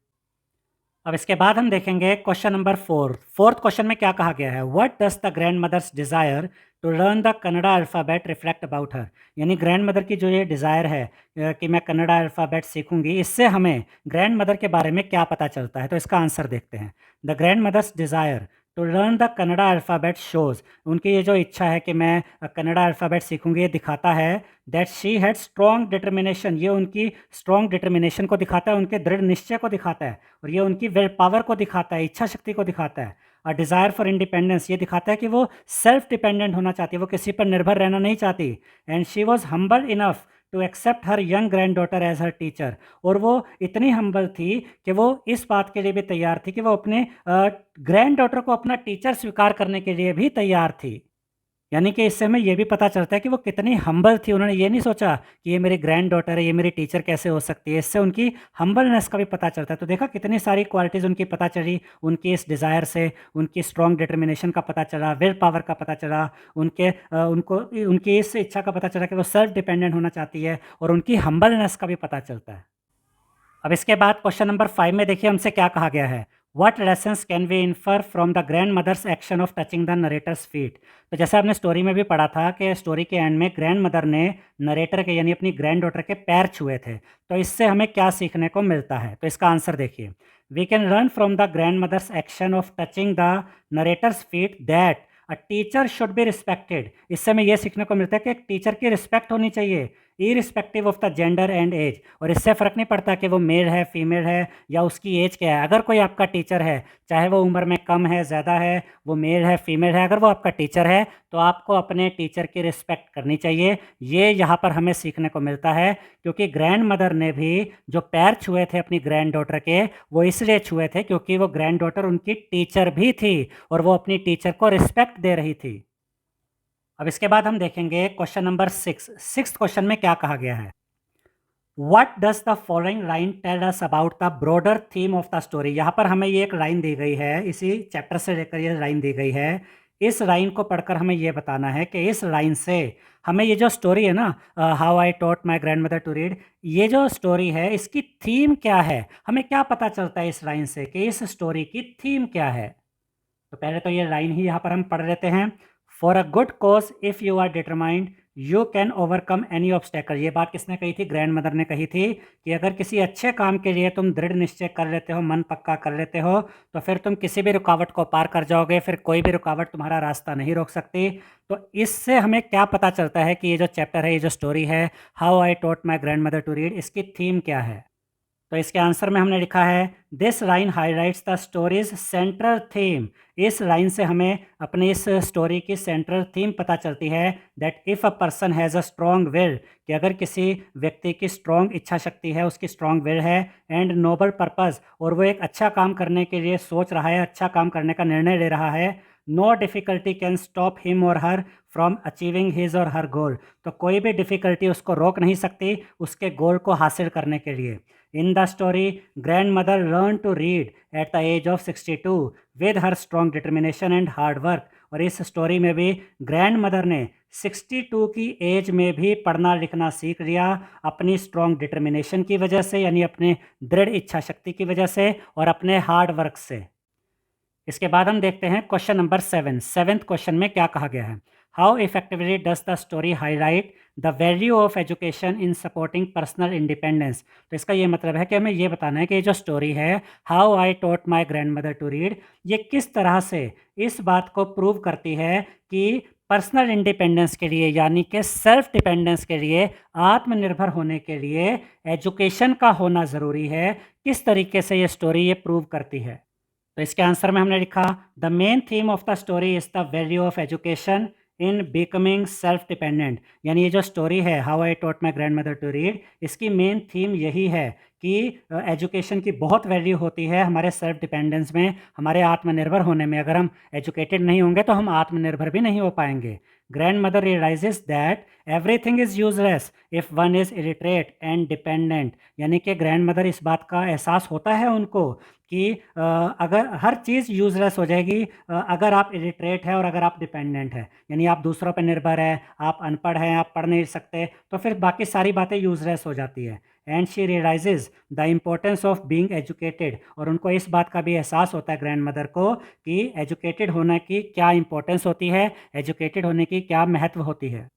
अब इसके बाद हम देखेंगे क्वेश्चन नंबर 4। फोर्थ क्वेश्चन में क्या कहा गया है, what does the grand mother's desire to learn the Kannada alphabet reflect about her. यानी ग्रैंड मदर की जो ये डिज़ायर है कि मैं कन्नड़ा अल्फ़ाबेट सीखूंगी, इससे हमें ग्रैंड मदर के बारे में क्या पता चलता है। तो इसका आंसर देखते हैं। The grand mother's desire to learn the Kannada alphabet shows, उनकी ये जो इच्छा है कि मैं कन्नड़ा अल्फ़ाबेट सीखूंगी, ये दिखाता है that she had strong determination, ये उनकी स्ट्रॉन्ग डिटर्मिनेशन को दिखाता है, उनके दृढ़ निश्चय को दिखाता है, और ये उनकी विल पावर को दिखाता है, इच्छा शक्ति को दिखाता है। और डिज़ायर फॉर इंडिपेंडेंस, ये दिखाता है कि वो सेल्फ डिपेंडेंट होना चाहती है, वो किसी पर निर्भर रहना नहीं चाहती। And she was humble enough to accept her young grand daughter as her teacher, और वो इतनी हम्बल थी कि वो इस बात के लिए भी तैयार थी कि वो अपने ग्रैंड डॉटर को अपना टीचर स्वीकार करने के लिए भी तैयार थी। यानी कि इससे हमें ये भी पता चलता है कि वो कितनी हम्बल थी। उन्होंने ये नहीं सोचा कि ये मेरी ग्रैंड डॉटर है, ये मेरी टीचर कैसे हो सकती है। इससे उनकी हम्बलनेस का भी पता चलता है। तो देखा कितनी सारी क्वालिटीज़ उनकी पता चली, उनकी इस डिज़ायर से उनकी स्ट्रॉन्ग डिटर्मिनेशन का पता चला, विल पावर का पता चला, उनको उनकी इस इच्छा का पता चला कि वो सेल्फ डिपेंडेंट होना चाहती है, और उनकी हम्बलनेस का भी पता चलता है। अब इसके बाद क्वेश्चन नंबर 5 में देखिए हमसे क्या कहा गया है, what lessons can we infer from the grand mother's action of touching the narrator's feet. तो जैसे आपने स्टोरी में भी पढ़ा था कि स्टोरी के एंड में ग्रैंड मदर ने नरेटर के यानी अपनी ग्रैंड डॉटर के पैर छुए थे। तो इससे हमें क्या सीखने को मिलता है, तो इसका आंसर देखिए। We can learn from the grand mother's action of touching the narrator's feet that a teacher should be respected. इससे हमें यह सीखने को मिलता है कि एक टीचर की रिस्पेक्ट होनी चाहिए। Irrespective of the gender and age. और इससे फ़र्क नहीं पड़ता कि वो मेल है, फीमेल है या उसकी एज क्या है। अगर कोई आपका टीचर है, चाहे वो उम्र में कम है, ज़्यादा है, वो मेल है, फीमेल है, अगर वो आपका टीचर है तो आपको अपने टीचर की रिस्पेक्ट करनी चाहिए। ये यहाँ पर हमें सीखने को मिलता है, क्योंकि ग्रैंड मदर ने भी जो पैर छुए थे अपनी ग्रैंड डॉटर के, वो इसलिए छुए थे क्योंकि वो ग्रैंड डॉटर उनकी टीचर भी थी और वो अपनी टीचर को रिस्पेक्ट दे रही थी। अब इसके बाद हम देखेंगे क्वेश्चन नंबर 6। सिक्स्थ क्वेश्चन में क्या कहा गया है? What does the following line tell us about the broader theme of the story. यहाँ पर हमें ये एक लाइन दी गई है, इसी चैप्टर से लेकर ये लाइन दी गई है। इस लाइन को पढ़कर हमें ये बताना है कि इस लाइन से हमें ये जो स्टोरी है ना, how I taught my grand mother to read, ये जो स्टोरी है इसकी थीम क्या है। हमें क्या पता चलता है इस लाइन से कि इस स्टोरी की थीम क्या है। तो पहले तो ये लाइन ही यहाँ पर हम पढ़ लेते हैं। For a good cause if you are determined you can overcome any obstacle. ये बात किसने कही थी? ग्रैंड मदर ने कही थी कि अगर किसी अच्छे काम के लिए तुम दृढ़ निश्चय कर लेते हो, मन पक्का कर लेते हो, तो फिर तुम किसी भी रुकावट को पार कर जाओगे, फिर कोई भी रुकावट तुम्हारा रास्ता नहीं रोक सकती। तो इससे हमें क्या पता चलता है कि ये जो चैप्टर है, ये जो स्टोरी है, how I taught my grand mother to read, इसकी थीम क्या है? तो इसके आंसर में हमने लिखा है this line highlights the story's central theme. इस लाइन से हमें अपनी इस स्टोरी की सेंट्रल थीम पता चलती है, that if a person has a strong will, कि अगर किसी व्यक्ति की स्ट्रॉन्ग इच्छा शक्ति है, उसकी स्ट्रॉन्ग विल है, एंड नोबल पर्पज़, और वो एक अच्छा काम करने के लिए सोच रहा है, अच्छा काम करने का निर्णय ले रहा है, no difficulty can stop him or her from achieving his और हर गोल। तो कोई भी डिफ़िकल्टी उसको रोक नहीं सकती उसके गोल को हासिल करने के लिए। In the story, grandmother learned to read at the age of 62 with her strong determination and hard work। और इस स्टोरी में भी ग्रैंड मदर ने 62 की एज में भी पढ़ना लिखना सीख लिया, अपनी स्ट्रॉन्ग डिटर्मिनेशन की वजह से, यानी अपने दृढ़ इच्छा शक्ति की वजह से और अपने हार्ड वर्क से। इसके बाद हम देखते हैं क्वेश्चन नंबर 7। सेवेंथ क्वेश्चन में क्या कहा गया है? How effectively does the story highlight the value of education in supporting personal independence. तो इसका ये मतलब है कि हमें ये बताना है कि ये जो स्टोरी है, how I taught my grand mother to read, ये किस तरह से इस बात को प्रूव करती है कि पर्सनल इंडिपेंडेंस के लिए, यानी कि सेल्फ डिपेंडेंस के लिए, आत्मनिर्भर होने के लिए एजुकेशन का होना ज़रूरी है। किस तरीके से ये स्टोरी ये प्रूव करती है? तो इसके आंसर में हमने लिखा the main theme of the story is the value of education in becoming self dependent. यानी ये जो स्टोरी है how I taught my grand mother to read, इसकी मेन थीम यही है कि एजुकेशन की बहुत वैल्यू होती है हमारे सेल्फ डिपेंडेंस में, हमारे आत्मनिर्भर होने में। अगर हम एजुकेटेड नहीं होंगे तो हम आत्मनिर्भर भी नहीं हो पाएंगे। Grand mother realises that everything is useless if one is illiterate and dependent. यानी कि ग्रैंड मदर इस बात का एहसास होता है उनको कि अगर हर चीज़ यूज़लेस हो जाएगी अगर आप इलिटरेट है और अगर आप डिपेंडेंट है, यानी आप दूसरों पर निर्भर है, आप अनपढ़ हैं, आप पढ़ नहीं सकते, तो फिर बाकी सारी बातें यूज़लेस हो जाती है। And she realises the importance of being educated. और उनको इस बात का भी एहसास होता है ग्रैंड मदर को कि एजुकेटेड होने की क्या इंपॉर्टेंस होती है, एजुकेटेड होने की क्या महत्व होती है।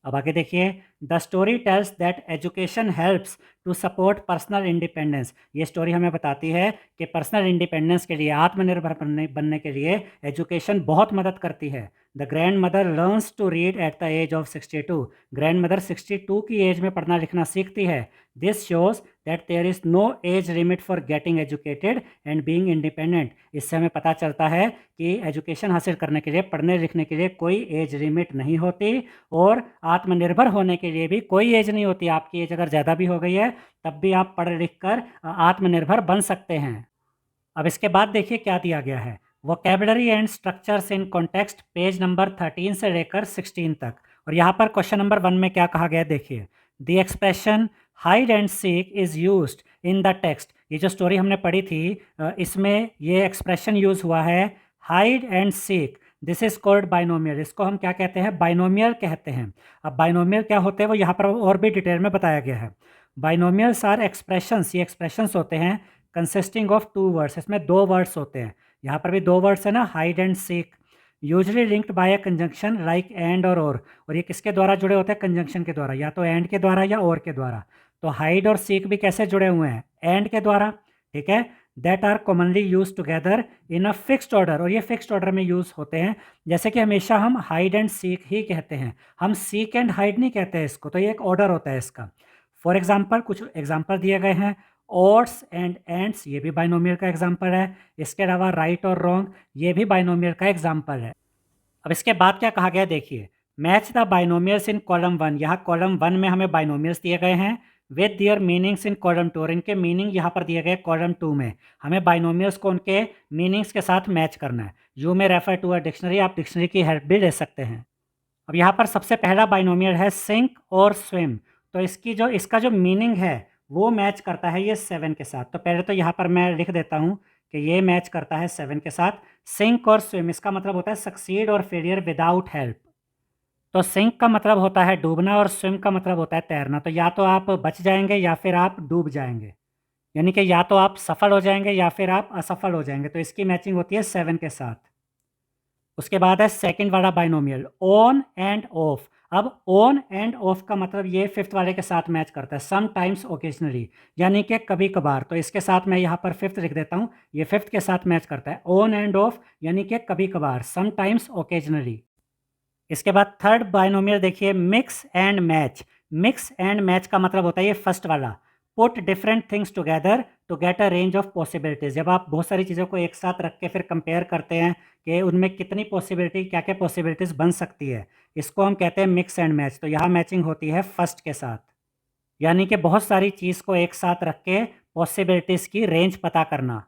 अब आगे देखिए, the story tells that education helps to support personal independence. ये स्टोरी हमें बताती है कि पर्सनल इंडिपेंडेंस के लिए, आत्मनिर्भर बनने के लिए एजुकेशन बहुत मदद करती है। The grand mother learns to read at the age of 62। Grand mother 62 की एज में पढ़ना लिखना सीखती है। This shows that there is no age limit for getting educated and being independent. इससे हमें पता चलता है कि एजुकेशन हासिल करने के लिए, पढ़ने लिखने के लिए कोई एज लिमिट नहीं होती, और आत्मनिर्भर होने के लिए भी कोई एज नहीं होती। आपकी एज अगर ज़्यादा भी हो गई है तब भी आप पढ़ लिख कर आत्मनिर्भर बन सकते हैं। अब इसके बाद देखिए क्या दिया गया है, vocabulary and structures in context, page number 13 से लेकर 16 तक। और यहाँ पर क्वेश्चन नंबर 1 में क्या कहा गया देखिए, the expression hide and seek is used in the text. ये जो स्टोरी हमने पढ़ी थी इसमें ये एक्सप्रेशन यूज़ हुआ है, hide and seek. This is called binomial. इसको हम क्या कहते हैं? बाइनोमियल कहते हैं। अब बाइनोमियल क्या होते हैं वो यहाँ पर और भी डिटेल में बताया गया है। बाइनोमियल्स आर एक्सप्रेशंस, ये एक्सप्रेशंस होते हैं कंसिस्टिंग ऑफ टू वर्ड्स। इसमें दो वर्ड्स होते हैं, यहाँ पर भी दो वर्ड्स है ना, hide and seek. Usually linked by a conjunction like and और ये किसके द्वारा जुड़े होते हैं? कंजंक्शन के द्वारा, या तो एंड के द्वारा या और के द्वारा। तो हाइड और सीक भी कैसे जुड़े हुए हैं? एंड के द्वारा, ठीक है। That are commonly use together in a fixed order, और ये फिक्स्ड ऑर्डर में यूज़ होते हैं। जैसे कि हमेशा हम हाइड एंड सीक ही कहते हैं, हम सीक एंड हाइड नहीं कहते हैं इसको, तो ये एक ऑर्डर होता है इसका। फॉर एग्जाम्पल कुछ एग्जाम्पल दिए गए हैं, ऑड्स एंड एंड्स, ये भी बाइनोमियल का एग्जाम्पल है। इसके अलावा राइट और रॉन्ग, ये भी बाइनोमियल का एग्जाम्पल है। अब इसके बाद क्या कहा गया देखिए, match the binomials in column 1, यहाँ कॉलम 1 में हमें बाइनोमियल्स दिए गए हैं with their meanings in column 2, और इनके मीनिंग यहाँ पर दिए गए कॉलम 2 में। हमें बाइनोमियल्स को उनके मीनिंग्स के साथ मैच करना है। You may refer to a dictionary, आप डिक्शनरी की हेल्प भी ले सकते हैं। अब यहाँ पर सबसे पहला बाइनोमियल है सिंक और स्विम, तो इसका जो मीनिंग है वो मैच करता है ये 7 के साथ। तो पहले तो यहाँ पर मैं लिख देता हूँ कि ये मैच करता है 7 के साथ। सिंक और स्विम, इसका मतलब होता है सक्सीड और फेलियर विदाउट हेल्प। तो सिंक का मतलब होता है डूबना और स्विम का मतलब होता है तैरना। तो या तो आप बच जाएंगे या फिर आप डूब जाएंगे, यानी कि या तो आप सफल हो जाएंगे या फिर आप असफल हो जाएंगे। तो इसकी मैचिंग होती है 7 के साथ। उसके बाद है सेकंड वाला बाइनोमियल ऑन एंड ऑफ। अब ऑन एंड ऑफ का मतलब ये फिफ्थ वाले के साथ मैच करता है, सम टाइम्स ओकेजनली, यानी कि कभी कभार। तो इसके साथ मैं यहाँ पर फिफ्थ लिख देता हूँ, ये फिफ्थ के साथ मैच करता है। ऑन एंड ऑफ यानी कि कभी कभार, सम टाइम्स ओकेजनली। इसके बाद थर्ड बाइनोमियल देखिए, mix and match. Mix and match का मतलब होता है ये फर्स्ट वाला, put different things together to get a range of possibilities. जब आप बहुत सारी चीज़ों को एक साथ रख के फिर कंपेयर करते हैं कि उनमें कितनी पॉसिबिलिटी, क्या क्या पॉसिबिलिटीज़ बन सकती है, इसको हम कहते हैं मिक्स एंड मैच। तो यहाँ मैचिंग होती है फर्स्ट के साथ, यानी कि बहुत सारी चीज़ को एक साथ रख के पॉसिबिलिटीज़ की रेंज पता करना।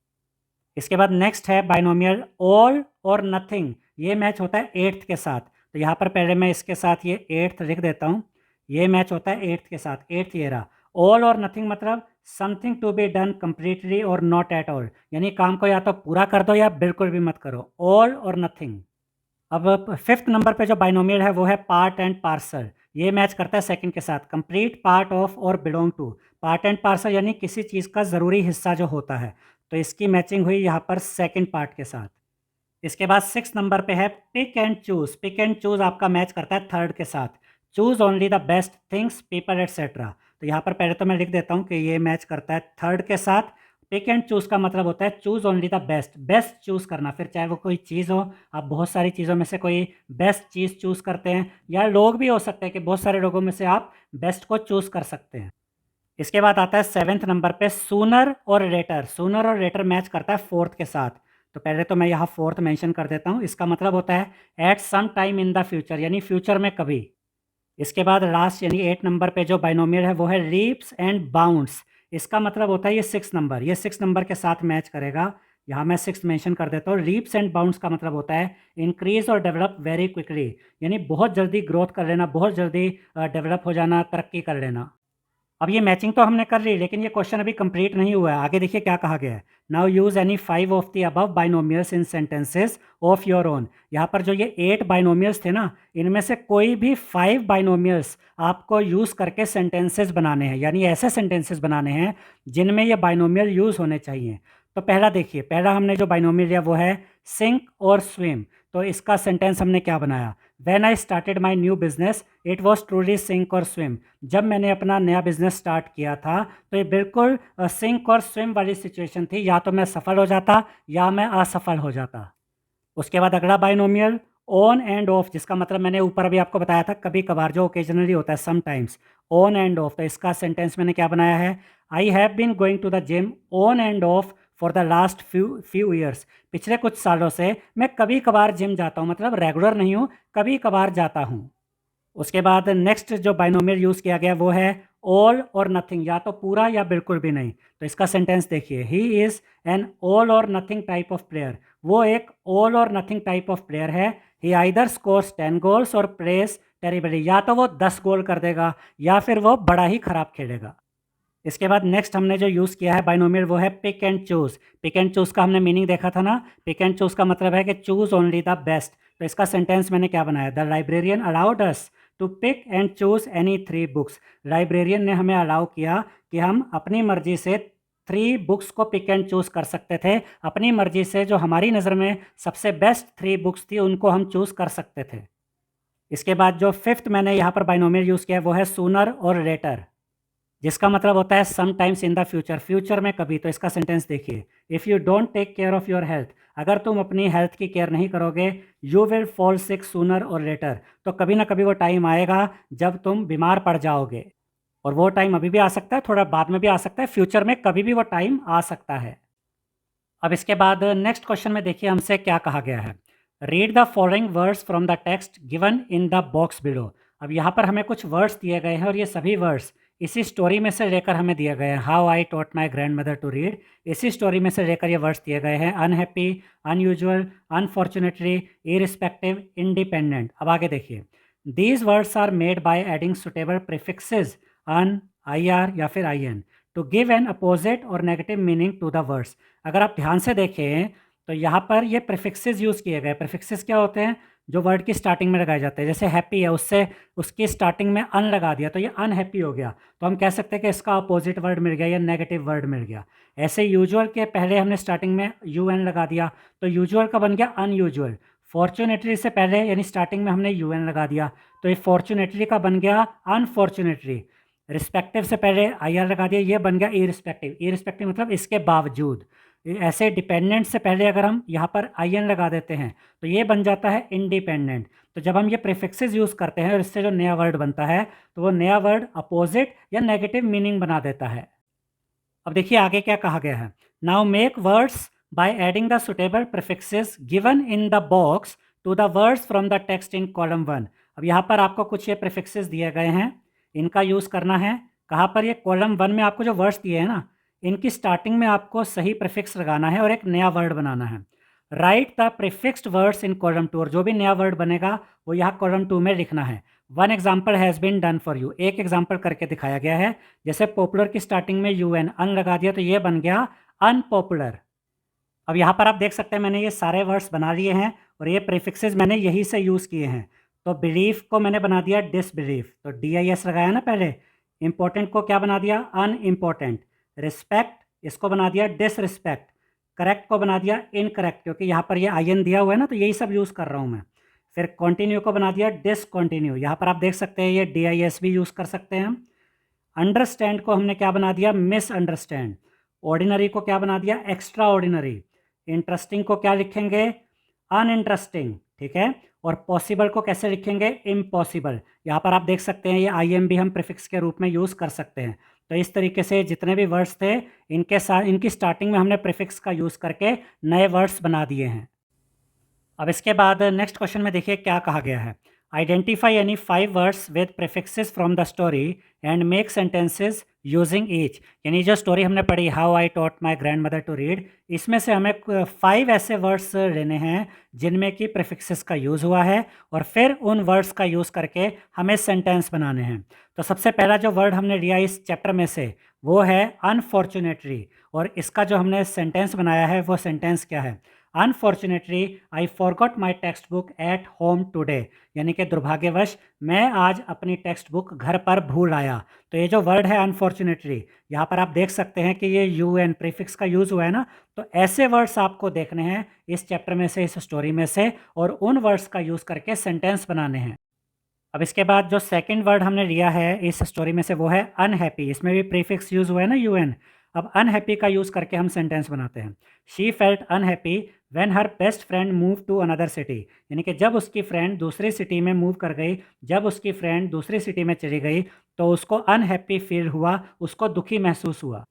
इसके बाद नेक्स्ट है बाइनोमियल ऑल और नथिंग, ये मैच होता है एट्थ के साथ। तो यहाँ पर पहले मैं इसके साथ ये एट्थ लिख देता हूँ, ये मैच होता है एट्थ के साथ, एट्थ ये रहा। ऑल और नथिंग मतलब something to be done completely or not at all, यानी काम को या तो पूरा कर दो या बिल्कुल भी मत करो, ऑल और नथिंग। अब फिफ्थ नंबर पे जो बाइनोमियल है वो है पार्ट एंड पार्सल, ये मैच करता है सेकंड के साथ, complete part of or belong to. Part and parcel यानी किसी चीज़ का ज़रूरी हिस्सा जो होता है, तो इसकी मैचिंग हुई यहाँ पर सेकंड पार्ट के साथ। इसके बाद सिक्स नंबर पे है pick and choose. Pick and choose आपका मैच करता है थर्ड के साथ, choose only the best things people etcetera. तो यहाँ पर पहले तो मैं लिख देता हूँ कि ये मैच करता है थर्ड के साथ। पिक एंड चूज़ का मतलब होता है choose only the best, best choose करना, फिर चाहे वो कोई चीज़ हो, आप बहुत सारी चीज़ों में से कोई बेस्ट चीज़ चूज़ करते हैं, या लोग भी हो सकते हैं कि बहुत सारे लोगों में से आप बेस्ट को चूज़ कर सकते हैं। इसके बाद आता है सेवेंथ नंबर पे sooner or letter. Sooner or letter match करता है फोर्थ के साथ। तो पहले तो मैं यहाँ फोर्थ मेंशन कर देता हूँ, इसका मतलब होता है at some time in the future, यानी फ्यूचर में कभी। इसके बाद लास्ट यानी 8 नंबर पे जो बाइनोमियल है वो है लीप्स एंड बाउंड्स। इसका मतलब होता है ये 6 नंबर, ये 6 नंबर के साथ मैच करेगा। यहाँ मैं 6 मेंशन कर देता हूँ। लीप्स एंड बाउंड्स का मतलब होता है इंक्रीज और डेवलप वेरी क्विकली, यानी बहुत जल्दी ग्रोथ कर लेना, बहुत जल्दी डेवलप हो जाना, तरक्की कर लेना। अब ये मैचिंग तो हमने कर ली, लेकिन ये क्वेश्चन अभी कंप्लीट नहीं हुआ है। आगे देखिए क्या कहा गया है, now use any 5 of the above binomials in sentences of your own. यहाँ पर जो ये 8 बाइनोमियल्स थे ना, इनमें से कोई भी 5 बाइनोमियल्स आपको यूज़ करके सेंटेंसेस बनाने हैं, यानी ऐसे सेंटेंसेस बनाने हैं जिनमें ये बाइनोमियल यूज़ होने चाहिए। तो पहला देखिए, पहला हमने जो बाइनोमियल लिया वो है सिंक और स्विम। तो इसका सेंटेंस हमने क्या बनाया, when I started my new business it was truly sink or swim. जब मैंने अपना नया बिजनेस स्टार्ट किया था तो ये बिल्कुल सिंक और स्विम वाली सिचुएशन थी, या तो मैं सफल हो जाता या मैं असफल हो जाता। उसके बाद अगला बाइनोमियल ऑन एंड ऑफ, जिसका मतलब मैंने ऊपर अभी आपको बताया था कभी कभार, जो ओकेजनली होता है, समटाइम्स। ऑन एंड ऑफ, तो इसका सेंटेंस मैंने क्या बनाया है, I have been going to the gym on and off for the last few years. पिछले कुछ सालों से मैं कभी कभार जिम जाता हूँ, मतलब रेगुलर नहीं हूँ, कभी कभार जाता हूँ। उसके बाद नेक्स्ट जो बाइनोमियल यूज़ किया गया वो है ऑल और नथिंग, या तो पूरा या बिल्कुल भी नहीं। तो इसका सेंटेंस देखिए, he is an all or nothing type of player. वो एक all or nothing type of player है। ही आइदर स्कोर्स 10 गोल्स और प्लेस टेरिबली, या तो वो 10 गोल कर देगा या फिर वो बड़ा ही खराब खेलेगा। इसके बाद नेक्स्ट हमने जो यूज़ किया है बाइनोमियल वो है pick and choose. Pick and choose का हमने मीनिंग देखा था ना, पिक एंड चूज़ का मतलब है कि चूज़ ओनली द बेस्ट। तो इसका सेंटेंस मैंने क्या बनाया, the librarian allowed us to pick and choose any 3 books. Librarian ने हमें अलाउ किया कि हम अपनी मर्जी से 3 बुक्स को पिक एंड चूज़ कर सकते थे। अपनी मर्जी से जो हमारी नज़र में सबसे बेस्ट 3 बुक्स थी उनको हम चूज़ कर सकते थे। इसके बाद जो फिफ्थ मैंने यहाँ पर बाइनोमियल यूज़ किया है वो है सूनर और लेटर। जिसका मतलब होता है some times in the future, future में कभी। तो इसका सेंटेंस देखिए, if you don't take care of your health, अगर तुम अपनी हेल्थ की केयर नहीं करोगे, you will fall sick sooner or later, तो कभी ना कभी वो टाइम आएगा जब तुम बीमार पड़ जाओगे। और वो टाइम अभी भी आ सकता है, थोड़ा बाद में भी आ सकता है, फ्यूचर में कभी भी वो टाइम आ सकता है। अब इसके बाद नेक्स्ट क्वेश्चन में देखिए हमसे क्या कहा गया है। Read the following words from the text given in the box below. अब यहाँ पर हमें कुछ वर्ड्स दिए गए हैं और ये सभी वर्ड्स इसी स्टोरी में से लेकर हमें दिए गए हैं। How I taught my grand mother to read, इसी स्टोरी में से लेकर ये वर्ड्स दिए गए हैं। Unhappy, unusual, unfortunately, irrespective, independent. अब आगे देखिए, these words are made by adding suitable prefixes un, I R या फिर I N to give an opposite और negative meaning to the words. अगर आप ध्यान से देखें तो यहाँ पर ये प्रीफिक्सेस यूज़ किए गए। प्रीफिक्सेस क्या होते हैं? जो वर्ड की स्टार्टिंग में लगाए जाते हैं। जैसे हैप्पी है, उससे उसकी स्टार्टिंग में अन लगा दिया तो ये अनहैप्पी हो गया, तो हम कह सकते हैं कि इसका अपोजिट वर्ड मिल गया या नेगेटिव वर्ड मिल गया। ऐसे यूजुअल के पहले हमने स्टार्टिंग में यू एन लगा दिया तो यूजुअल का बन गया अनयूजुअल। फॉर्चुनेटली से पहले यानी स्टार्टिंग में हमने यू एन लगा दिया तो ये फॉर्चुनेटली का बन गया अनफॉर्चुनेटली। रिस्पेक्टिव से पहले आई आर लगा दिया, ये बन गया इरिस्पेक्टिव। इरिस्पेक्टिव मतलब इसके बावजूद। ऐसे डिपेंडेंट से पहले अगर हम यहाँ पर आई एन लगा देते हैं तो ये बन जाता है इंडिपेंडेंट। तो जब हम ये प्रीफिक्सेस यूज़ करते हैं और इससे जो नया वर्ड बनता है तो वो नया वर्ड अपोजिट या नेगेटिव मीनिंग बना देता है। अब देखिए आगे क्या कहा गया है। Now make words by adding the suitable prefixes given in the box to the words from the text in column 1। अब यहाँ पर आपको कुछ ये प्रीफिक्सेस दिए गए हैं, इनका यूज़ करना है। कहाँ पर? ये कॉलम 1 में आपको जो वर्ड्स दिए हैं ना, इनकी स्टार्टिंग में आपको सही प्रीफिक्स लगाना है और एक नया वर्ड बनाना है। Right the prefixed words in column 2, और जो भी नया वर्ड बनेगा वो यहाँ कॉलम 2 में लिखना है। One example has been done for you, एक एग्जाम्पल करके दिखाया गया है। जैसे पॉपुलर की स्टार्टिंग में यू एन अन लगा दिया तो ये बन गया अनपॉपुलर। अब यहाँ पर आप देख सकते हैं मैंने ये सारे वर्ड्स बना लिए हैं और ये प्रीफिक्सेस मैंने यही से यूज़ किए हैं। तो बिलीफ को मैंने बना दिया डिसबिलीफ, तो डी आई एस लगाया ना पहले। इम्पोर्टेंट को क्या बना दिया? अनइम्पोर्टेंट। रिस्पेक्ट, इसको बना दिया डिसरिस्पेक्ट। करेक्ट को बना दिया इनकरेक्ट, क्योंकि यहाँ पर ये आई एन दिया हुआ है ना, तो यही सब यूज़ कर रहा हूँ मैं। फिर कॉन्टिन्यू को बना दिया डिसकॉन्टिन्यू, यहाँ पर आप देख सकते हैं ये डी आई एस भी यूज़ कर सकते हैं हम। अंडरस्टैंड को हमने क्या बना दिया? मिसअंडरस्टैंड। ऑर्डिनरी को क्या बना दिया? Extra ordinary. इंटरेस्टिंग को क्या लिखेंगे? अनइंटरेस्टिंग, ठीक है। और पॉसिबल को कैसे लिखेंगे? इम्पॉसिबल। यहाँ पर आप देख सकते हैं ये आई एम भी हम प्रीफिक्स के रूप में यूज़ कर सकते हैं। तो इस तरीके से जितने भी वर्ड्स थे इनके साथ इनकी स्टार्टिंग में हमने प्रीफिक्स का यूज़ करके नए वर्ड्स बना दिए हैं। अब इसके बाद नेक्स्ट क्वेश्चन में देखिए क्या कहा गया है। Identify any 5 words with prefixes from the story and make sentences using each. यानी जो स्टोरी हमने पढ़ी how I taught my grand mother to read, इसमें से हमें 5 ऐसे वर्ड्स लेने हैं जिनमें कि प्रीफिक्सेस का यूज़ हुआ है और फिर उन वर्ड्स का यूज़ करके हमें सेंटेंस बनाने हैं। तो सबसे पहला जो वर्ड हमने लिया इस चैप्टर में से वो है अनफॉर्चुनेटली, और इसका जो हमने सेंटेंस बनाया है वो सेंटेंस क्या है? Unfortunately I forgot my text book at home today, यानी कि दुर्भाग्यवश मैं आज अपनी टेक्स्ट बुक घर पर भूल आया। तो ये जो वर्ड है अनफॉर्चुनेटली, यहाँ पर आप देख सकते हैं कि ये यू एन प्रीफिक्स का यूज़ हुआ है ना। तो ऐसे वर्ड्स आपको देखने हैं इस चैप्टर में से, इस स्टोरी में से, और उन वर्ड्स का यूज़ करके सेंटेंस बनाने हैं। अब इसके बाद जो सेकंड वर्ड हमने लिया है इस स्टोरी में से वो है अनहैप्पी। इसमें भी प्रीफिक्स यूज़ हुआ है ना, यू एन। अब अनहैप्पी का यूज़ करके हम सेंटेंस बनाते हैं। She felt unhappy when her best friend move to another city, यानी कि जब उसकी फ्रेंड दूसरी सिटी में मूव कर गई, जब उसकी फ्रेंड दूसरी सिटी में चली गई तो उसको अनहैप्पी फील हुआ, उसको दुखी महसूस हुआ।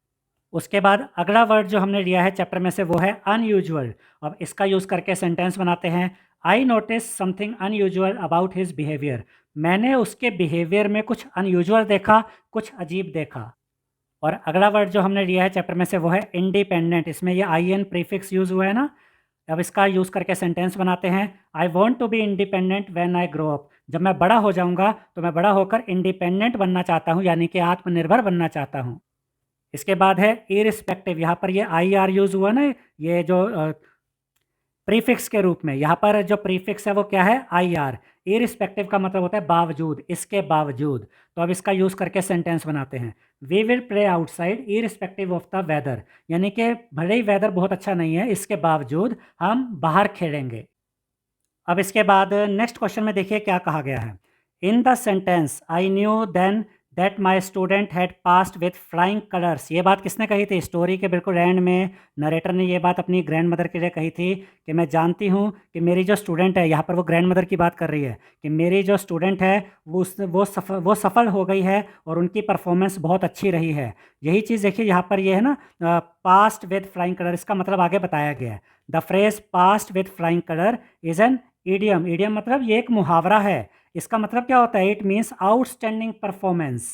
उसके बाद अगला वर्ड जो हमने लिया है चैप्टर में से वो है अनयूजुअल। अब इसका यूज़ करके सेंटेंस बनाते हैं। I notice something unusual about his behaviour, मैंने उसके बिहेवियर में कुछ अनयूजुअल देखा, कुछ अजीब देखा। और अगला वर्ड जो हमने लिया है चैप्टर में से वो है इंडिपेंडेंट, इसमें ये आई एन प्रीफिक्स यूज़ हुआ है ना। अब इसका यूज़ करके सेंटेंस बनाते हैं। I want to be independent when I grow up, जब मैं बड़ा हो जाऊंगा तो मैं बड़ा होकर इंडिपेंडेंट बनना चाहता हूँ, यानी कि आत्मनिर्भर बनना चाहता हूँ। इसके बाद है इरिस्पेक्टिव, यहाँ पर ये आई आर यूज़ हुआ ना, ये जो प्रीफिक्स के रूप में। यहाँ पर जो प्रीफिक्स है वो क्या है? I R. इरिस्पेक्टिव का मतलब होता है बावजूद, इसके बावजूद। तो अब इसका यूज़ करके सेंटेंस बनाते हैं। We will play outside irrespective of the weather, यानी कि भले ही वेदर बहुत अच्छा नहीं है इसके बावजूद हम बाहर खेलेंगे। अब इसके बाद नेक्स्ट क्वेश्चन में देखिए क्या कहा गया है। In the sentence I knew then that my student had passed with flying colours. ये बात किसने कही थी? स्टोरी के बिल्कुल एंड में नरेटर ने ये बात अपनी ग्रैंड मदर के लिए कही थी कि मैं जानती हूँ कि मेरी जो स्टूडेंट है, यहाँ पर वो ग्रैंड मदर की बात कर रही है कि मेरी जो स्टूडेंट है वो सफल हो गई है और उनकी परफॉर्मेंस बहुत अच्छी रही है। यही चीज़ देखिए यहाँ पर ये है ना, पास्ट विथ फ्लाइंग कलर, इसका मतलब आगे बताया गया है। The phrase past with flying colour is an idiom. Idiom मतलब ये एक मुहावरा है। इसका मतलब क्या होता है? इट मीन्स आउटस्टैंडिंग परफॉर्मेंस,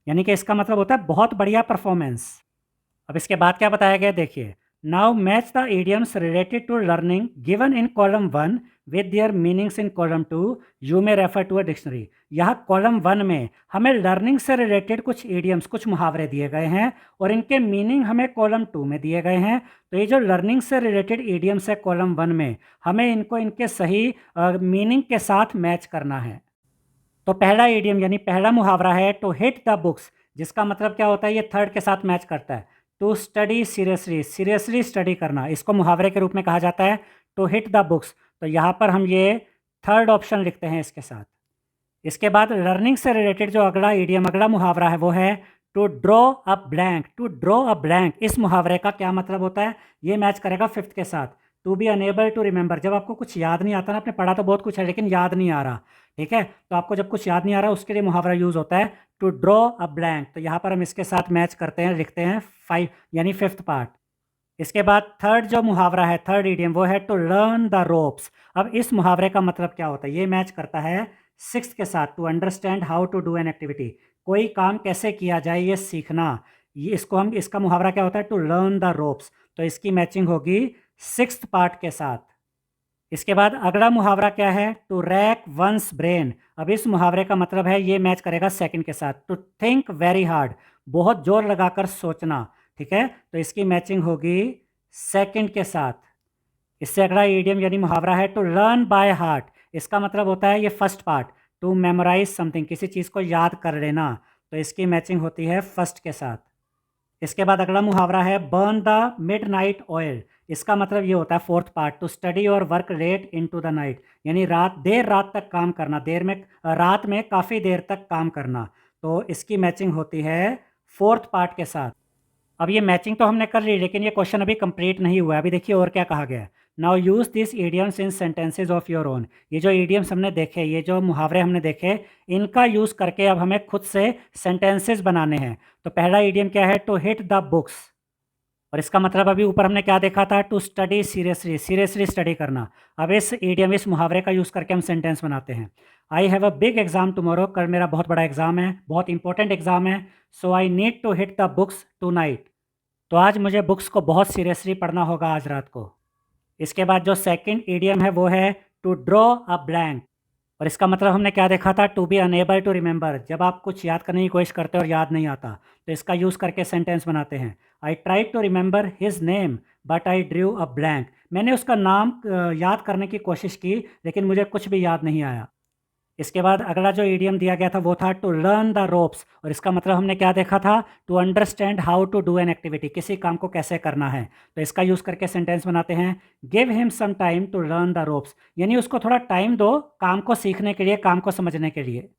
यानी कि इसका मतलब होता है बहुत बढ़िया परफॉर्मेंस। अब इसके बाद क्या बताया गया देखिए, now match the idioms related to learning given in column 1 with their meanings in column 2, you may refer to a dictionary. यहाँ कॉलम 1 में हमें लर्निंग से रिलेटेड कुछ इडियम्स, कुछ मुहावरे दिए गए हैं और इनके मीनिंग हमें कॉलम 2 में दिए गए हैं। तो ये जो लर्निंग से रिलेटेड इडियम्स है कॉलम 1 में, हमें इनको इनके सही मीनिंग के साथ मैच करना है। तो पहला इडियम यानी पहला मुहावरा है टू हिट द बुक्स, जिसका मतलब क्या होता है? ये थर्ड के साथ मैच करता है। To study seriously, seriously study करना, इसको मुहावरे के रूप में कहा जाता है टू हिट द बुक्स। तो यहाँ पर हम ये थर्ड ऑप्शन लिखते हैं इसके साथ। इसके बाद लर्निंग से रिलेटेड जो अगला इडियम, अगला मुहावरा है वो है to draw a blank. To draw a blank, इस मुहावरे का क्या मतलब होता है? ये मैच करेगा फिफ्थ के साथ। To be unable to remember, जब आपको कुछ याद नहीं आता ना, आपने पढ़ा तो बहुत कुछ है लेकिन याद नहीं आ रहा, ठीक है, तो आपको जब कुछ याद नहीं आ रहा उसके लिए मुहावरा यूज़ होता है टू ड्रॉ अ ब्लैंक। तो यहाँ पर हम इसके साथ मैच करते हैं, लिखते हैं 5 यानी फिफ्थ पार्ट। इसके बाद थर्ड जो मुहावरा है, थर्ड इडियम, वो है टू लर्न द रोप्स। अब इस मुहावरे का मतलब क्या होता है? ये मैच करता है सिक्स्थ के साथ, to understand how to do an activity, कोई काम कैसे किया जाए ये सीखना। ये इसको हम, इसका मुहावरा क्या होता है? To learn the ropes. तो इसकी मैचिंग होगी सिक्स्थ पार्ट के साथ। इसके बाद अगला मुहावरा क्या है? To rack one's brain. अब इस मुहावरे का मतलब है, ये मैच करेगा सेकंड के साथ, टू थिंक वेरी हार्ड, बहुत जोर लगाकर सोचना, ठीक है, तो इसकी मैचिंग होगी सेकंड के साथ। इससे अगला इडियम यानी मुहावरा है टू लर्न बाय हार्ट। इसका मतलब होता है ये first part, to memorise something, किसी चीज़ को याद कर लेना, तो इसकी मैचिंग होती है फर्स्ट के साथ। इसके बाद अगला मुहावरा है बर्न द मिडनाइट ऑयल। इसका मतलब ये होता है fourth part, to study or work late into the night, यानी देर रात तक काम करना, रात में काफ़ी देर तक काम करना, तो इसकी मैचिंग होती है फोर्थ पार्ट के साथ। अब ये मैचिंग तो हमने कर ली लेकिन ये क्वेश्चन अभी कंप्लीट नहीं हुआ है। अभी देखिए और क्या कहा गया है। Now use this idioms in sentences of your own. ये जो इडियम्स हमने देखे, ये जो मुहावरे हमने देखे, इनका यूज़ करके अब हमें खुद से सेंटेंसेज बनाने हैं। तो पहला इडियम क्या है? टू हिट द बुक्स, और इसका मतलब अभी ऊपर हमने क्या देखा था? To study seriously, seriously study करना। अब इस इडियम, इस मुहावरे का यूज़ करके हम सेंटेंस बनाते हैं। I have a big exam tomorrow, कल मेरा बहुत बड़ा एग्जाम है, बहुत इंपॉर्टेंट एग्जाम है। So I need to hit the books tonight, तो आज मुझे बुक्स को बहुत सीरियसली पढ़ना होगा आज रात को। इसके बाद जो सेकंड इडियम है वो है टू ड्रॉ अ ब्लैंक, और इसका मतलब हमने क्या देखा था? To be unable to remember, जब आप कुछ याद करने की कोशिश करते हो और याद नहीं आता, तो इसका यूज़ करके सेंटेंस बनाते हैं। I try to remember his name but I drew a blank. मैंने उसका नाम याद करने की कोशिश की लेकिन मुझे कुछ भी याद नहीं आया। इसके बाद अगला जो इडियम दिया गया था वो था टू लर्न द रोप्स, और इसका मतलब हमने क्या देखा था? To understand how to do an activity, किसी काम को कैसे करना है, तो इसका यूज़ करके सेंटेंस बनाते हैं। Give him some time to learn the ropes, यानी उसको थोड़ा टाइम दो काम को सीखने के लिए, काम को समझने के लिए।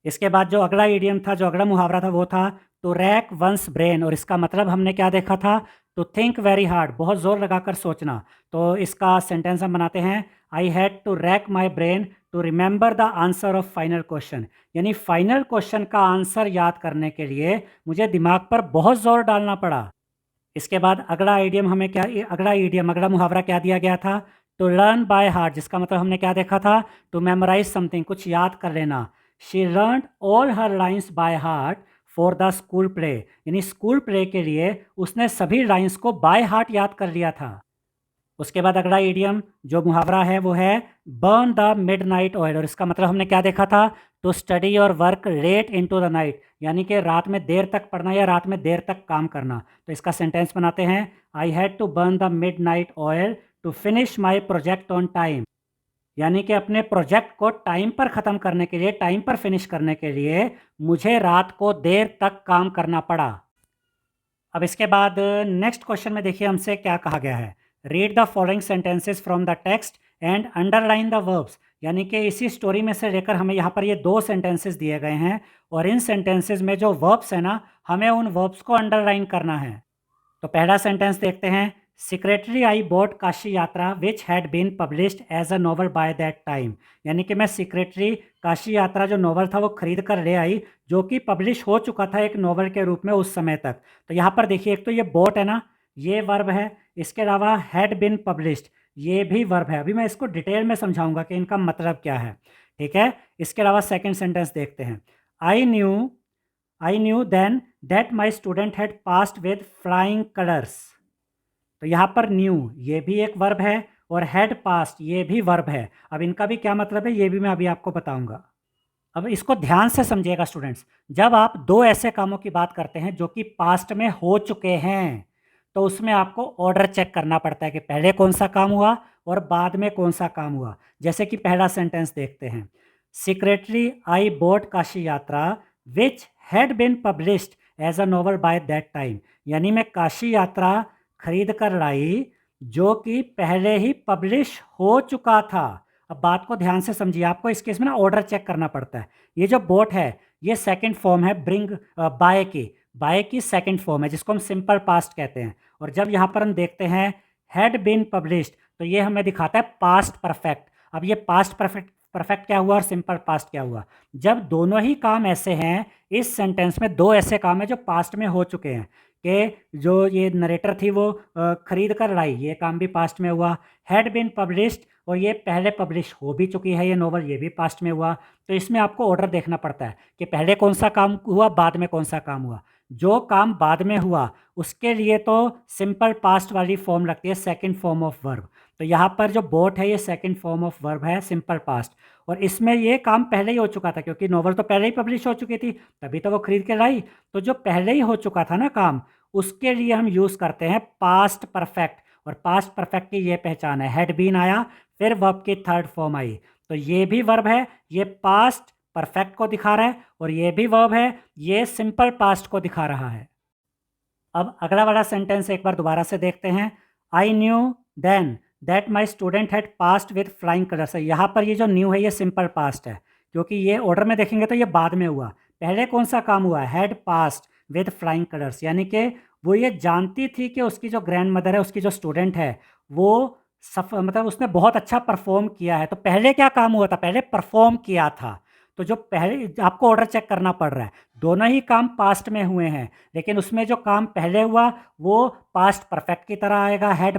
इसके बाद जो अगला इडियम था, जो अगला मुहावरा था वो था टू रैक वंस ब्रेन, और इसका मतलब हमने क्या देखा था? टू थिंक वेरी हार्ड, बहुत ज़ोर लगाकर सोचना, तो इसका सेंटेंस हम बनाते हैं। I had to rack my brain to remember the answer of final question, यानी फाइनल क्वेश्चन का आंसर याद करने के लिए मुझे दिमाग पर बहुत ज़ोर डालना पड़ा। इसके बाद अगला आइडियम हमें क्या, अगला मुहावरा क्या दिया गया था? टू लर्न बाय हार्ट, जिसका मतलब हमने क्या देखा था? टू मेमोराइज समथिंग, कुछ याद कर लेना। She learn all her lines by heart for the school play, यानी स्कूल प्ले के लिए उसने सभी लाइन्स को बाय हार्ट याद कर लिया था। उसके बाद अगला इडियम जो मुहावरा है वो है बर्न द मिडनाइट ऑयल, और इसका मतलब हमने क्या देखा था? To study or work late into the night, यानी कि रात में देर तक पढ़ना या रात में देर तक काम करना, तो इसका सेंटेंस बनाते हैं। I had to burn the midnight oil to finish my project on time, यानी कि अपने प्रोजेक्ट को टाइम पर ख़त्म करने के लिए, टाइम पर फिनिश करने के लिए मुझे रात को देर तक काम करना पड़ा। अब इसके बाद नेक्स्ट क्वेश्चन में देखिए हमसे क्या कहा गया है। Read the following sentences from the text and underline the verbs, यानी कि इसी स्टोरी में से लेकर हमें यहाँ पर ये 2 सेंटेंसेस दिए गए हैं और इन सेंटेंसेस में जो वर्ब्स है ना, हमें उन वर्ब्स को अंडरलाइन करना है। तो पहला सेंटेंस देखते हैं। Secretly I bought Kashi Yatra which had been published as a novel by that time. यानी कि मैं सीक्रेटली काशी यात्रा जो नॉवल था वो खरीद कर ले आई, जो कि पब्लिश हो चुका था एक नॉवल के रूप में उस समय तक। तो यहाँ पर देखिए, एक तो ये बॉट है ना, ये वर्ब है। इसके अलावा हैड बीन पब्लिश्ड, ये भी वर्ब है। अभी मैं इसको डिटेल में समझाऊंगा कि इनका मतलब क्या है, ठीक है। इसके अलावा सेकेंड सेंटेंस देखते हैं। I knew then that my student had passed with flying colours. तो यहाँ पर न्यू ये भी एक वर्ब है और हैड पास्ट ये भी वर्ब है। अब इनका भी क्या मतलब है ये भी मैं अभी आपको बताऊंगा। अब इसको ध्यान से समझिएगा स्टूडेंट्स। जब आप दो ऐसे कामों की बात करते हैं जो कि पास्ट में हो चुके हैं, तो उसमें आपको ऑर्डर चेक करना पड़ता है कि पहले कौन सा काम हुआ और बाद में कौन सा काम हुआ। जैसे कि पहला सेंटेंस देखते हैं। Secretly I bought Kashi Yatra which had been published as a novel by that time. यानी मैं काशी यात्रा खरीद कर लाई जो कि पहले ही पब्लिश हो चुका था। अब बात को ध्यान से समझिए, आपको इस केस में ना ऑर्डर चेक करना पड़ता है। ये जो बोट है ये सेकंड फॉर्म है ब्रिंग बाय की सेकंड फॉर्म है, जिसको हम सिंपल पास्ट कहते हैं। और जब यहाँ पर हम देखते हैं हैड बीन पब्लिश्ड, तो ये हमें दिखाता है पास्ट परफेक्ट। अब ये पास्ट परफेक्ट क्या हुआ और सिंपल पास्ट क्या हुआ? जब दोनों ही काम ऐसे हैं, इस सेंटेंस में दो ऐसे काम हैं जो पास्ट में हो चुके हैं कि जो ये नरेटर थी वो खरीद कर लाई, ये काम भी पास्ट में हुआ। हैड बीन पब्लिश्ड, और ये पहले पब्लिश हो भी चुकी है ये नोवेल, ये भी पास्ट में हुआ। तो इसमें आपको ऑर्डर देखना पड़ता है कि पहले कौन सा काम हुआ, बाद में कौन सा काम हुआ। जो काम बाद में हुआ उसके लिए तो सिंपल पास्ट वाली फॉर्म लगती है, सेकंड फॉर्म ऑफ वर्ब। तो यहाँ पर जो बोट है ये सेकंड फॉर्म ऑफ वर्ब है, सिंपल पास्ट। और इसमें ये काम पहले ही हो चुका था क्योंकि नोवेल तो पहले ही पब्लिश हो चुकी थी, तभी तो वो खरीद के लाई। तो जो पहले ही हो चुका था ना काम, उसके लिए हम यूज़ करते हैं पास्ट परफेक्ट। और पास्ट परफेक्ट की ये पहचान है, हैड बीन आया, फिर वर्ब की थर्ड फॉर्म आई। तो ये भी वर्ब है, ये पास्ट परफेक्ट को दिखा रहा है, और ये भी वर्ब है, ये सिंपल पास्ट को दिखा रहा है। अब अगला वाला सेंटेंस एक बार दोबारा से देखते हैं। I knew then that my student had passed with flying colours. यहाँ पर ये जो न्यू है ये सिंपल पास्ट है, क्योंकि ये ऑर्डर में देखेंगे तो ये बाद में हुआ। पहले कौन सा काम हुआ? Had passed with flying colours. यानी कि वो ये जानती थी कि उसकी जो ग्रैंड मदर है, उसकी जो स्टूडेंट है, वो मतलब उसने बहुत अच्छा परफॉर्म किया है। तो पहले क्या काम हुआ था? पहले परफॉर्म किया था। तो जो पहले आपको ऑर्डर चेक करना पड़ रहा है, दोनों ही काम पास्ट में हुए हैं, लेकिन उसमें जो काम पहले हुआ वो पास्ट परफेक्ट की तरह आएगा, हेड